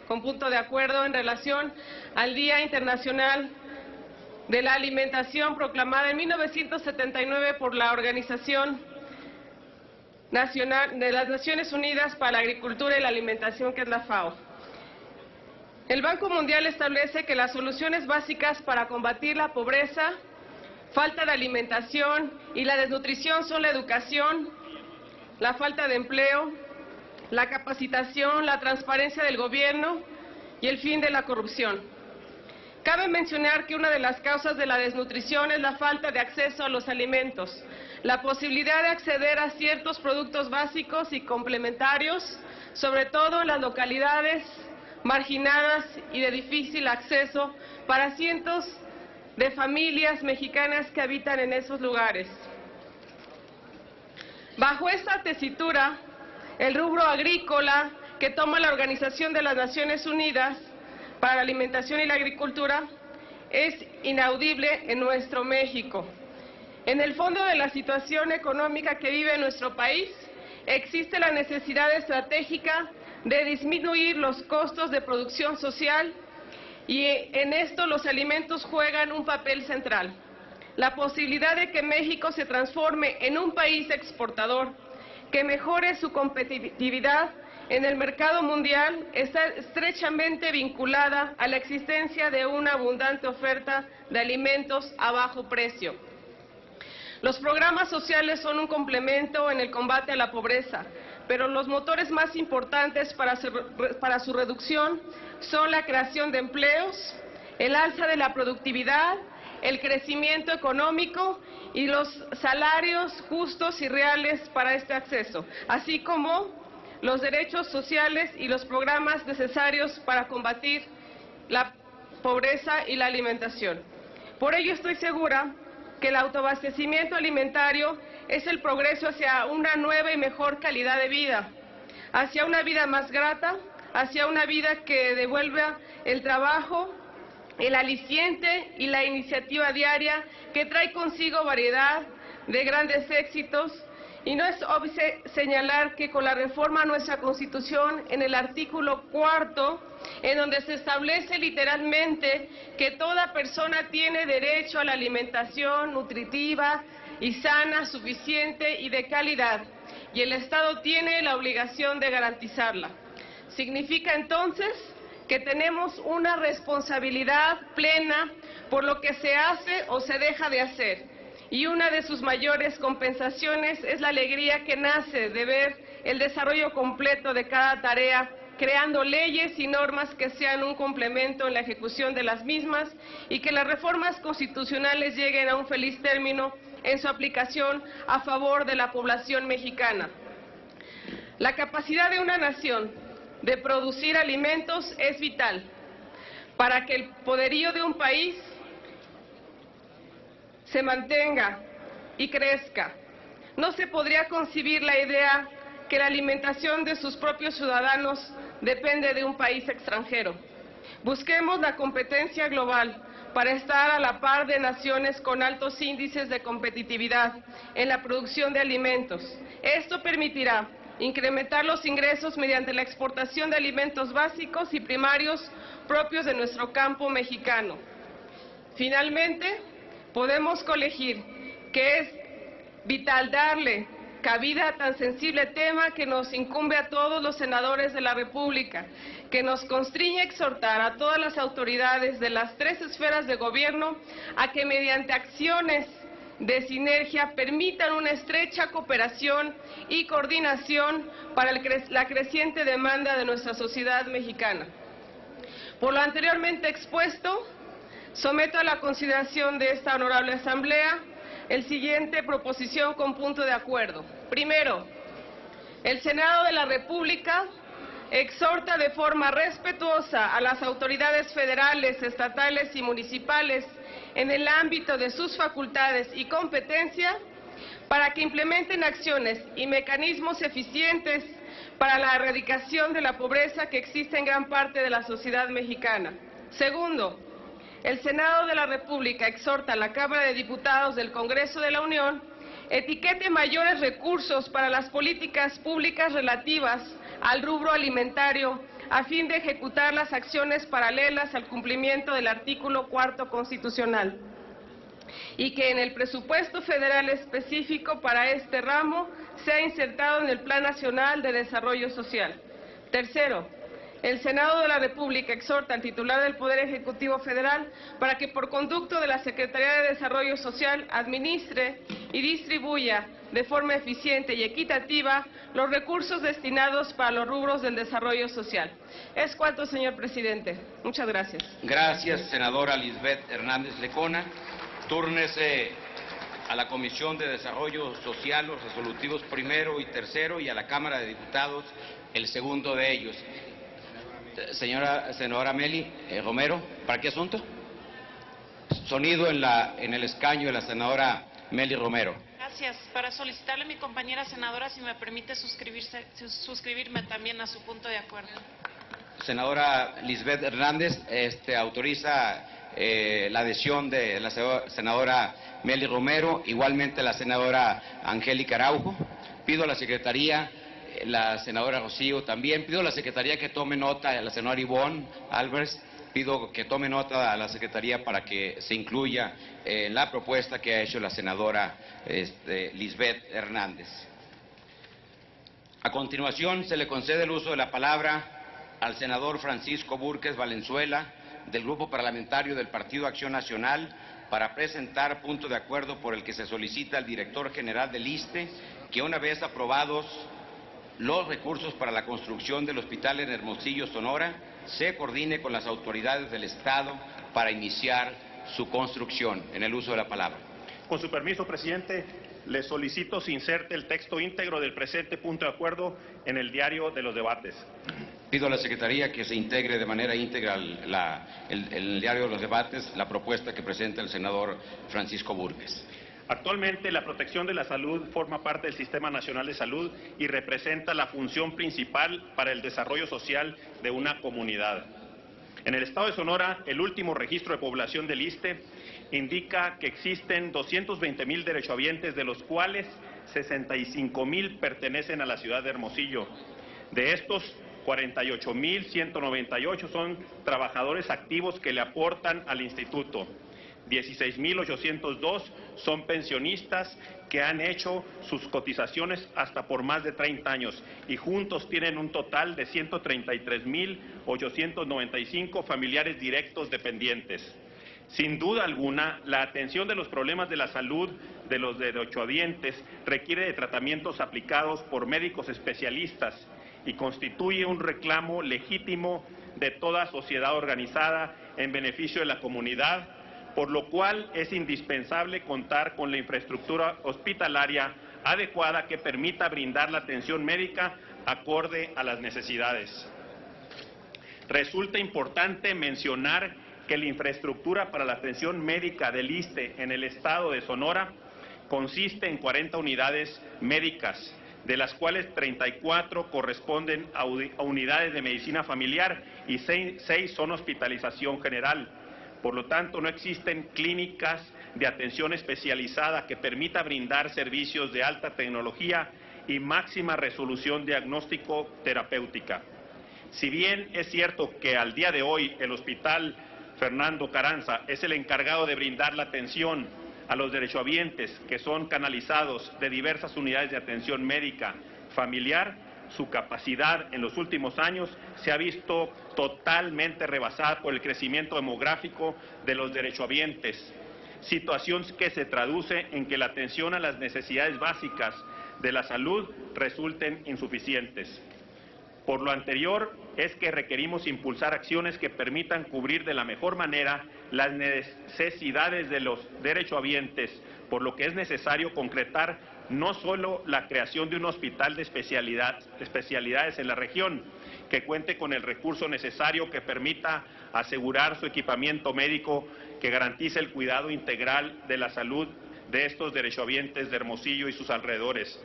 con punto de acuerdo en relación al Día Internacional de la Alimentación proclamada en 1979 por la Organización Nacional de las Naciones Unidas para la Agricultura y la Alimentación, que es la FAO. El Banco Mundial establece que las soluciones básicas para combatir la pobreza, falta de alimentación y la desnutrición son la educación, la falta de empleo, la capacitación, la transparencia del gobierno y el fin de la corrupción. Cabe mencionar que una de las causas de la desnutrición es la falta de acceso a los alimentos, la posibilidad de acceder a ciertos productos básicos y complementarios, sobre todo en las localidades marginadas y de difícil acceso para cientos de familias mexicanas que habitan en esos lugares. Bajo esta tesitura, el rubro agrícola que toma la Organización de las Naciones Unidas para la Alimentación y la Agricultura es inaudible en nuestro México. En el fondo de la situación económica que vive nuestro país, existe la necesidad estratégica de disminuir los costos de producción social y en esto los alimentos juegan un papel central. La posibilidad de que México se transforme en un país exportador, que mejore su competitividad en el mercado mundial, está estrechamente vinculada a la existencia de una abundante oferta de alimentos a bajo precio. Los programas sociales son un complemento en el combate a la pobreza, pero los motores más importantes para su reducción son la creación de empleos, el alza de la productividad, el crecimiento económico y los salarios justos y reales para este acceso, así como los derechos sociales y los programas necesarios para combatir la pobreza y la alimentación. Por ello estoy segura que el autoabastecimiento alimentario es el progreso hacia una nueva y mejor calidad de vida, hacia una vida más grata, hacia una vida que devuelva el trabajo, el aliciente y la iniciativa diaria que trae consigo variedad de grandes éxitos. Y no es obvio señalar que con la reforma a nuestra Constitución, en el artículo 4, en donde se establece literalmente que toda persona tiene derecho a la alimentación nutritiva y sana, suficiente y de calidad, y el Estado tiene la obligación de garantizarla. Significa entonces que tenemos una responsabilidad plena por lo que se hace o se deja de hacer. Y una de sus mayores compensaciones es la alegría que nace de ver el desarrollo completo de cada tarea, creando leyes y normas que sean un complemento en la ejecución de las mismas y que las reformas constitucionales lleguen a un feliz término en su aplicación a favor de la población mexicana. La capacidad de una nación de producir alimentos es vital para que el poderío de un país se mantenga y crezca. No se podría concebir la idea que la alimentación de sus propios ciudadanos depende de un país extranjero. Busquemos la competencia global para estar a la par de naciones con altos índices de competitividad en la producción de alimentos. Esto permitirá incrementar los ingresos mediante la exportación de alimentos básicos y primarios propios de nuestro campo mexicano. Finalmente, podemos colegir que es vital darle cabida a tan sensible tema que nos incumbe a todos los senadores de la República, que nos constriñe exhortar a todas las autoridades de las tres esferas de gobierno a que mediante acciones de sinergia permitan una estrecha cooperación y coordinación para la creciente demanda de nuestra sociedad mexicana. Por lo anteriormente expuesto, someto a la consideración de esta honorable Asamblea el siguiente proposición con punto de acuerdo. Primero, el Senado de la República exhorta de forma respetuosa a las autoridades federales, estatales y municipales en el ámbito de sus facultades y competencia para que implementen acciones y mecanismos eficientes para la erradicación de la pobreza que existe en gran parte de la sociedad mexicana. Segundo, el Senado de la República exhorta a la Cámara de Diputados del Congreso de la Unión etiquete mayores recursos para las políticas públicas relativas al rubro alimentario a fin de ejecutar las acciones paralelas al cumplimiento del artículo 4 constitucional y que en el presupuesto federal específico para este ramo sea insertado en el Plan Nacional de Desarrollo Social. Tercero, el Senado de la República exhorta al titular del Poder Ejecutivo Federal para que por conducto de la Secretaría de Desarrollo Social administre y distribuya de forma eficiente y equitativa los recursos destinados para los rubros del desarrollo social. Es cuanto, señor presidente. Muchas gracias. Gracias, senadora Lisbeth Hernández Lecona. Túrnese a la Comisión de Desarrollo Social los resolutivos primero y tercero y a la Cámara de Diputados el segundo de ellos. Senadora Meli Romero, ¿para qué asunto? Sonido en el escaño de la senadora Meli Romero. Gracias. Para solicitarle a mi compañera senadora si me permite suscribirme también a su punto de acuerdo. Senadora Lisbeth Hernández, autoriza la adhesión de la senadora Meli Romero, igualmente la senadora Angélica Araujo. Pido a la Secretaría, la senadora Rocío también, pido a la Secretaría que tome nota, a la senadora Ivonne Álvarez, pido que tome nota a la Secretaría para que se incluya en la propuesta que ha hecho la senadora Lisbeth Hernández. A continuación, se le concede el uso de la palabra al senador Francisco Búrquez Valenzuela, del Grupo Parlamentario del Partido Acción Nacional, para presentar punto de acuerdo por el que se solicita al director general del ISSSTE que, una vez aprobados los recursos para la construcción del hospital en Hermosillo, Sonora, se coordine con las autoridades del Estado para iniciar su construcción. En el uso de la palabra. Con su permiso, presidente, le solicito se inserte el texto íntegro del presente punto de acuerdo en el diario de los debates. Pido a la Secretaría que se integre de manera íntegra el diario de los debates la propuesta que presenta el senador Francisco Búrquez. Actualmente, la protección de la salud forma parte del Sistema Nacional de Salud y representa la función principal para el desarrollo social de una comunidad. En el estado de Sonora, el último registro de población del ISSSTE indica que existen 220,000 derechohabientes, de los cuales 65,000 pertenecen a la ciudad de Hermosillo. De estos, 48,198 son trabajadores activos que le aportan al instituto. 16,802 son pensionistas que han hecho sus cotizaciones hasta por más de 30 años y juntos tienen un total de 133,895 familiares directos dependientes. Sin duda alguna, la atención de los problemas de la salud de los derechohabientes requiere de tratamientos aplicados por médicos especialistas y constituye un reclamo legítimo de toda sociedad organizada en beneficio de la comunidad, por lo cual es indispensable contar con la infraestructura hospitalaria adecuada que permita brindar la atención médica acorde a las necesidades. Resulta importante mencionar que la infraestructura para la atención médica del ISSSTE en el estado de Sonora consiste en 40 unidades médicas, de las cuales 34 corresponden a unidades de medicina familiar y 6 son hospitalización general. Por lo tanto, no existen clínicas de atención especializada que permita brindar servicios de alta tecnología y máxima resolución diagnóstico-terapéutica. Si bien es cierto que al día de hoy el Hospital Fernando Carranza es el encargado de brindar la atención a los derechohabientes que son canalizados de diversas unidades de atención médica familiar, su capacidad en los últimos años se ha visto totalmente rebasada por el crecimiento demográfico de los derechohabientes, situación que se traduce en que la atención a las necesidades básicas de la salud resulten insuficientes. Por lo anterior, es que requerimos impulsar acciones que permitan cubrir de la mejor manera las necesidades de los derechohabientes, por lo que es necesario concretar no solo la creación de un hospital de especialidades en la región, que cuente con el recurso necesario que permita asegurar su equipamiento médico, que garantice el cuidado integral de la salud de estos derechohabientes de Hermosillo y sus alrededores.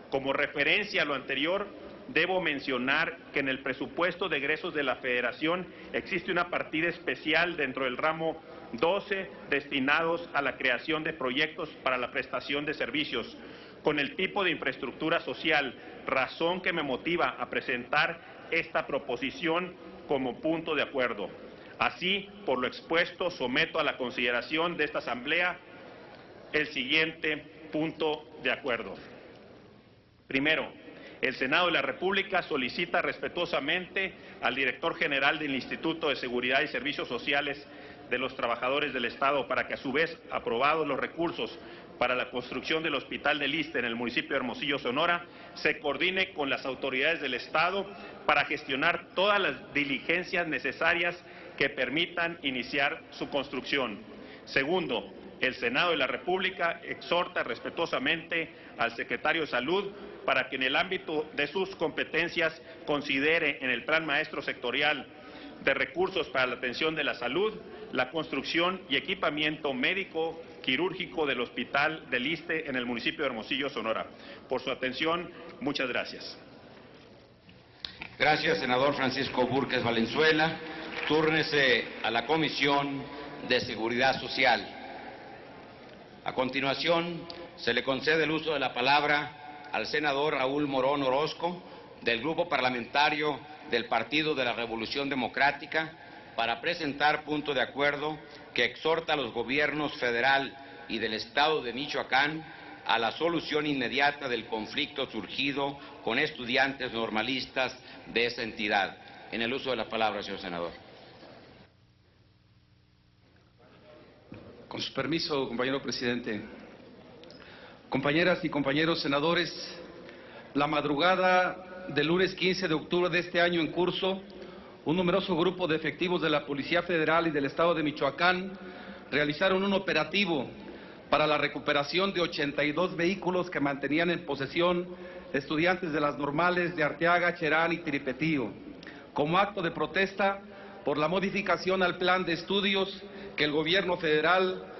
Como referencia a lo anterior, debo mencionar que en el presupuesto de egresos de la Federación existe una partida especial dentro del ramo 12 destinados a la creación de proyectos para la prestación de servicios con el tipo de infraestructura social, razón que me motiva a presentar esta proposición como punto de acuerdo. Así, por lo expuesto, someto a la consideración de esta Asamblea el siguiente punto de acuerdo. Primero, el Senado de la República solicita respetuosamente al director general del Instituto de Seguridad y Servicios Sociales de los Trabajadores del Estado para que, a su vez, aprobados los recursos para la construcción del Hospital del ISSSTE en el municipio de Hermosillo, Sonora, se coordine con las autoridades del Estado para gestionar todas las diligencias necesarias que permitan iniciar su construcción. Segundo, el Senado de la República exhorta respetuosamente al secretario de Salud para que en el ámbito de sus competencias considere en el Plan Maestro Sectorial de Recursos para la Atención de la Salud la construcción y equipamiento médico quirúrgico del Hospital del ISSSTE en el municipio de Hermosillo, Sonora. Por su atención, muchas gracias. Gracias, senador Francisco Búrquez Valenzuela. Túrnese a la Comisión de Seguridad Social. A continuación, se le concede el uso de la palabra al senador Raúl Morón Orozco, del Grupo Parlamentario del Partido de la Revolución Democrática, para presentar punto de acuerdo que exhorta a los gobiernos federal y del Estado de Michoacán a la solución inmediata del conflicto surgido con estudiantes normalistas de esa entidad. En el uso de la palabra, señor senador. Con su permiso, compañero presidente. Compañeras y compañeros senadores, la madrugada del lunes 15 de octubre de este año en curso, un numeroso grupo de efectivos de la Policía Federal y del Estado de Michoacán realizaron un operativo para la recuperación de 82 vehículos que mantenían en posesión estudiantes de las normales de Arteaga, Cherán y Tiripetío, como acto de protesta por la modificación al plan de estudios que el gobierno federal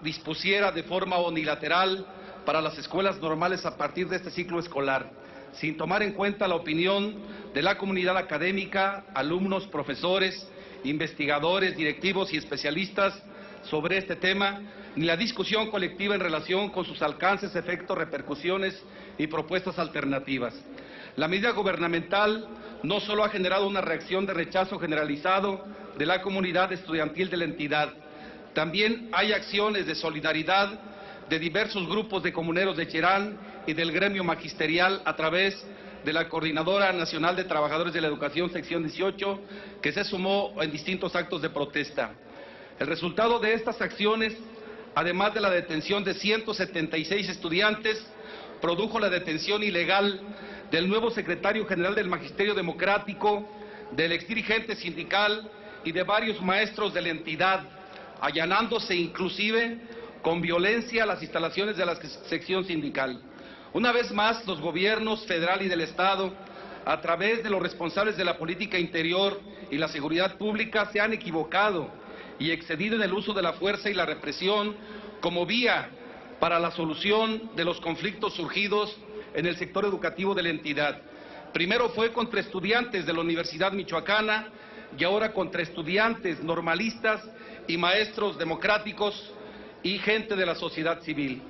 dispusiera de forma unilateral para las escuelas normales a partir de este ciclo escolar, sin tomar en cuenta la opinión de la comunidad académica, alumnos, profesores, investigadores, directivos y especialistas sobre este tema, ni la discusión colectiva en relación con sus alcances, efectos, repercusiones y propuestas alternativas. La medida gubernamental no solo ha generado una reacción de rechazo generalizado de la comunidad estudiantil de la entidad, también hay acciones de solidaridad de diversos grupos de comuneros de Cherán y del gremio magisterial a través de la Coordinadora Nacional de Trabajadores de la Educación, sección 18, que se sumó en distintos actos de protesta. El resultado de estas acciones, además de la detención de 176 estudiantes, produjo la detención ilegal del nuevo secretario general del Magisterio Democrático, del exdirigente sindical y de varios maestros de la entidad, allanándose inclusive con violencia las instalaciones de la sección sindical. Una vez más, los gobiernos federal y del Estado, a través de los responsables de la política interior y la seguridad pública, se han equivocado y excedido en el uso de la fuerza y la represión como vía para la solución de los conflictos surgidos en el sector educativo de la entidad. Primero fue contra estudiantes de la Universidad Michoacana y ahora contra estudiantes normalistas y maestros democráticos y gente de la sociedad civil.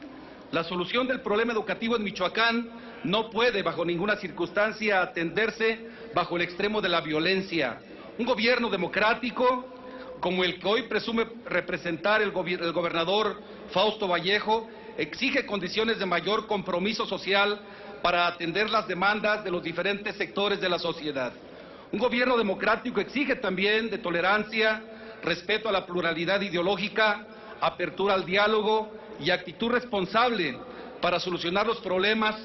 La solución del problema educativo en Michoacán no puede, bajo ninguna circunstancia, atenderse bajo el extremo de la violencia. Un gobierno democrático, como el que hoy presume representar el gobernador Fausto Vallejo, exige condiciones de mayor compromiso social para atender las demandas de los diferentes sectores de la sociedad. Un gobierno democrático exige también de tolerancia, respeto a la pluralidad ideológica, apertura al diálogo y actitud responsable para solucionar los problemas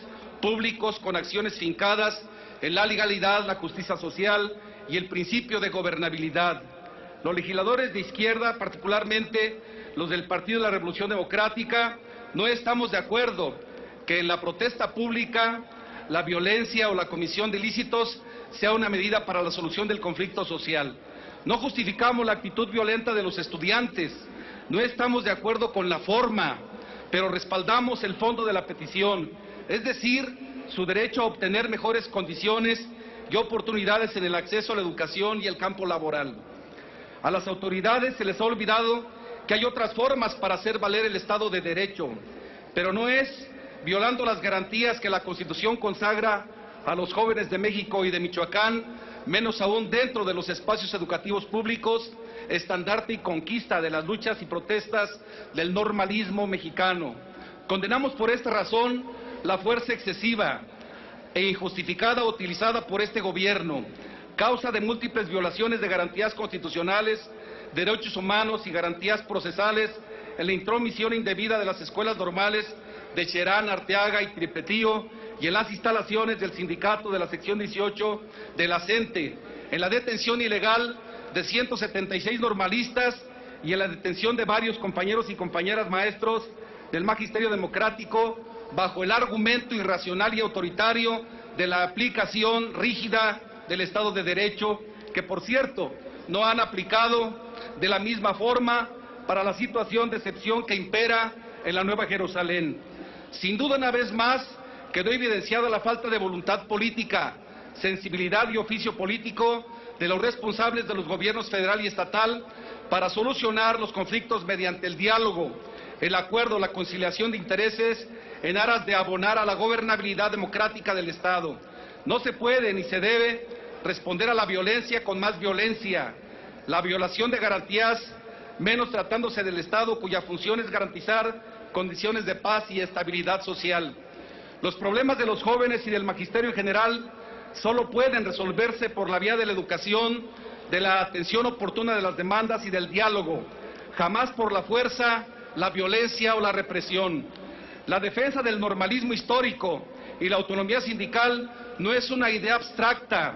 públicos con acciones fincadas en la legalidad, la justicia social y el principio de gobernabilidad. Los legisladores de izquierda, particularmente los del Partido de la Revolución Democrática, no estamos de acuerdo que en la protesta pública la violencia o la comisión de ilícitos sea una medida para la solución del conflicto social. No justificamos la actitud violenta de los estudiantes, no estamos de acuerdo con la forma, pero respaldamos el fondo de la petición, es decir, su derecho a obtener mejores condiciones y oportunidades en el acceso a la educación y el campo laboral. A las autoridades se les ha olvidado que hay otras formas para hacer valer el Estado de Derecho, pero no es violando las garantías que la Constitución consagra a los jóvenes de México y de Michoacán, menos aún dentro de los espacios educativos públicos, estandarte y conquista de las luchas y protestas del normalismo mexicano. Condenamos por esta razón la fuerza excesiva e injustificada utilizada por este gobierno, causa de múltiples violaciones de garantías constitucionales, derechos humanos y garantías procesales en la intromisión indebida de las escuelas normales de Cherán, Arteaga y Tripetío y en las instalaciones del sindicato de la sección 18 de la CENTE, en la detención ilegal de 176 normalistas y en la detención de varios compañeros y compañeras maestros del Magisterio Democrático bajo el argumento irracional y autoritario de la aplicación rígida del Estado de Derecho, que por cierto no han aplicado de la misma forma para la situación de excepción que impera en la Nueva Jerusalén. Sin duda, una vez más, quedó evidenciada la falta de voluntad política, sensibilidad y oficio político de los responsables de los gobiernos federal y estatal para solucionar los conflictos mediante el diálogo, el acuerdo, la conciliación de intereses en aras de abonar a la gobernabilidad democrática del Estado. No se puede ni se debe responder a la violencia con más violencia, la violación de garantías, menos tratándose del Estado cuya función es garantizar condiciones de paz y estabilidad social. Los problemas de los jóvenes y del magisterio en general solo pueden resolverse por la vía de la educación, de la atención oportuna de las demandas y del diálogo, jamás por la fuerza, la violencia o la represión. La defensa del normalismo histórico y la autonomía sindical no es una idea abstracta,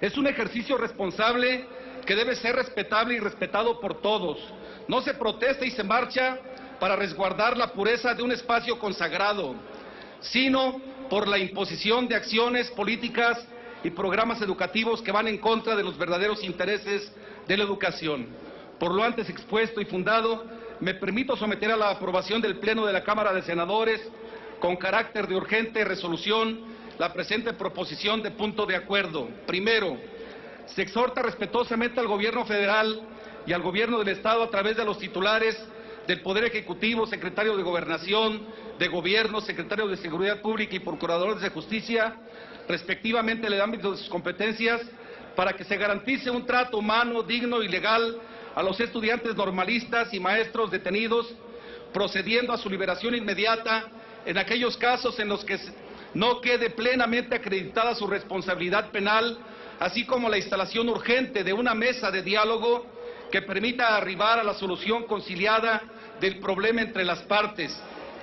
es un ejercicio responsable que debe ser respetable y respetado por todos. No se protesta y se marcha para resguardar la pureza de un espacio consagrado, sino por la imposición de acciones políticas y programas educativos que van en contra de los verdaderos intereses de la educación. Por lo antes expuesto y fundado, me permito someter a la aprobación del Pleno de la Cámara de Senadores, con carácter de urgente resolución, la presente proposición de punto de acuerdo. Primero, se exhorta respetuosamente al Gobierno federal y al Gobierno del Estado a través de los titulares del Poder Ejecutivo, Secretario de Gobernación, de Gobierno, Secretario de Seguridad Pública y Procuradores de Justicia, respectivamente en el ámbito de sus competencias, para que se garantice un trato humano, digno y legal a los estudiantes normalistas y maestros detenidos, procediendo a su liberación inmediata en aquellos casos en los que no quede plenamente acreditada su responsabilidad penal, así como la instalación urgente de una mesa de diálogo que permita arribar a la solución conciliada del problema entre las partes.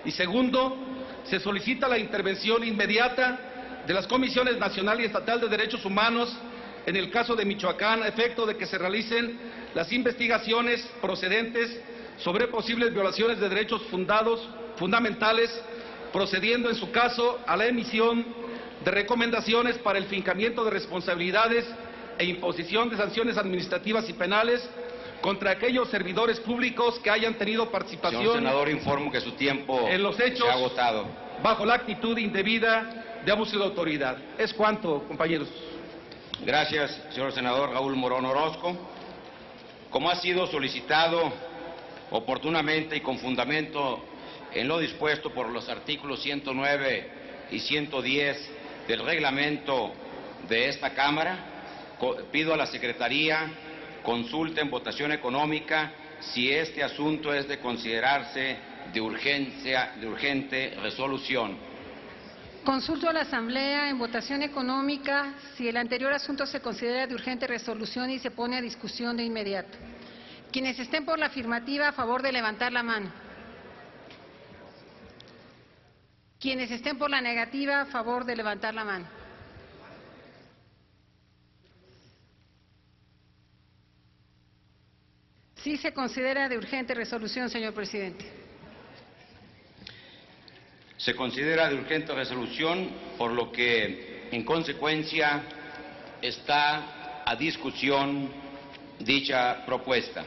Y segundo, se solicita la intervención inmediata de las Comisiones Nacional y Estatal de Derechos Humanos en el caso de Michoacán, a efecto de que se realicen las investigaciones procedentes sobre posibles violaciones de derechos fundamentales, procediendo en su caso a la emisión de recomendaciones para el fincamiento de responsabilidades e imposición de sanciones administrativas y penales contra aquellos servidores públicos que hayan tenido Señor participación senador, informo que su tiempo en los hechos se ha agotado. bajo la actitud indebida de abuso de autoridad. Es cuanto, compañeros. Gracias, señor senador Raúl Morón Orozco. Como ha sido solicitado oportunamente y con fundamento en lo dispuesto por los artículos 109 y 110 del reglamento de esta Cámara, pido a la Secretaría consulte en votación económica si este asunto es de considerarse de urgente resolución. Consulto a la Asamblea en votación económica si el anterior asunto se considera de urgente resolución y se pone a discusión de inmediato. Quienes estén por la afirmativa, a favor de levantar la mano. Quienes estén por la negativa, a favor de levantar la mano. Sí se considera de urgente resolución, señor presidente. Se considera de urgente resolución, por lo que, en consecuencia, está a discusión dicha propuesta.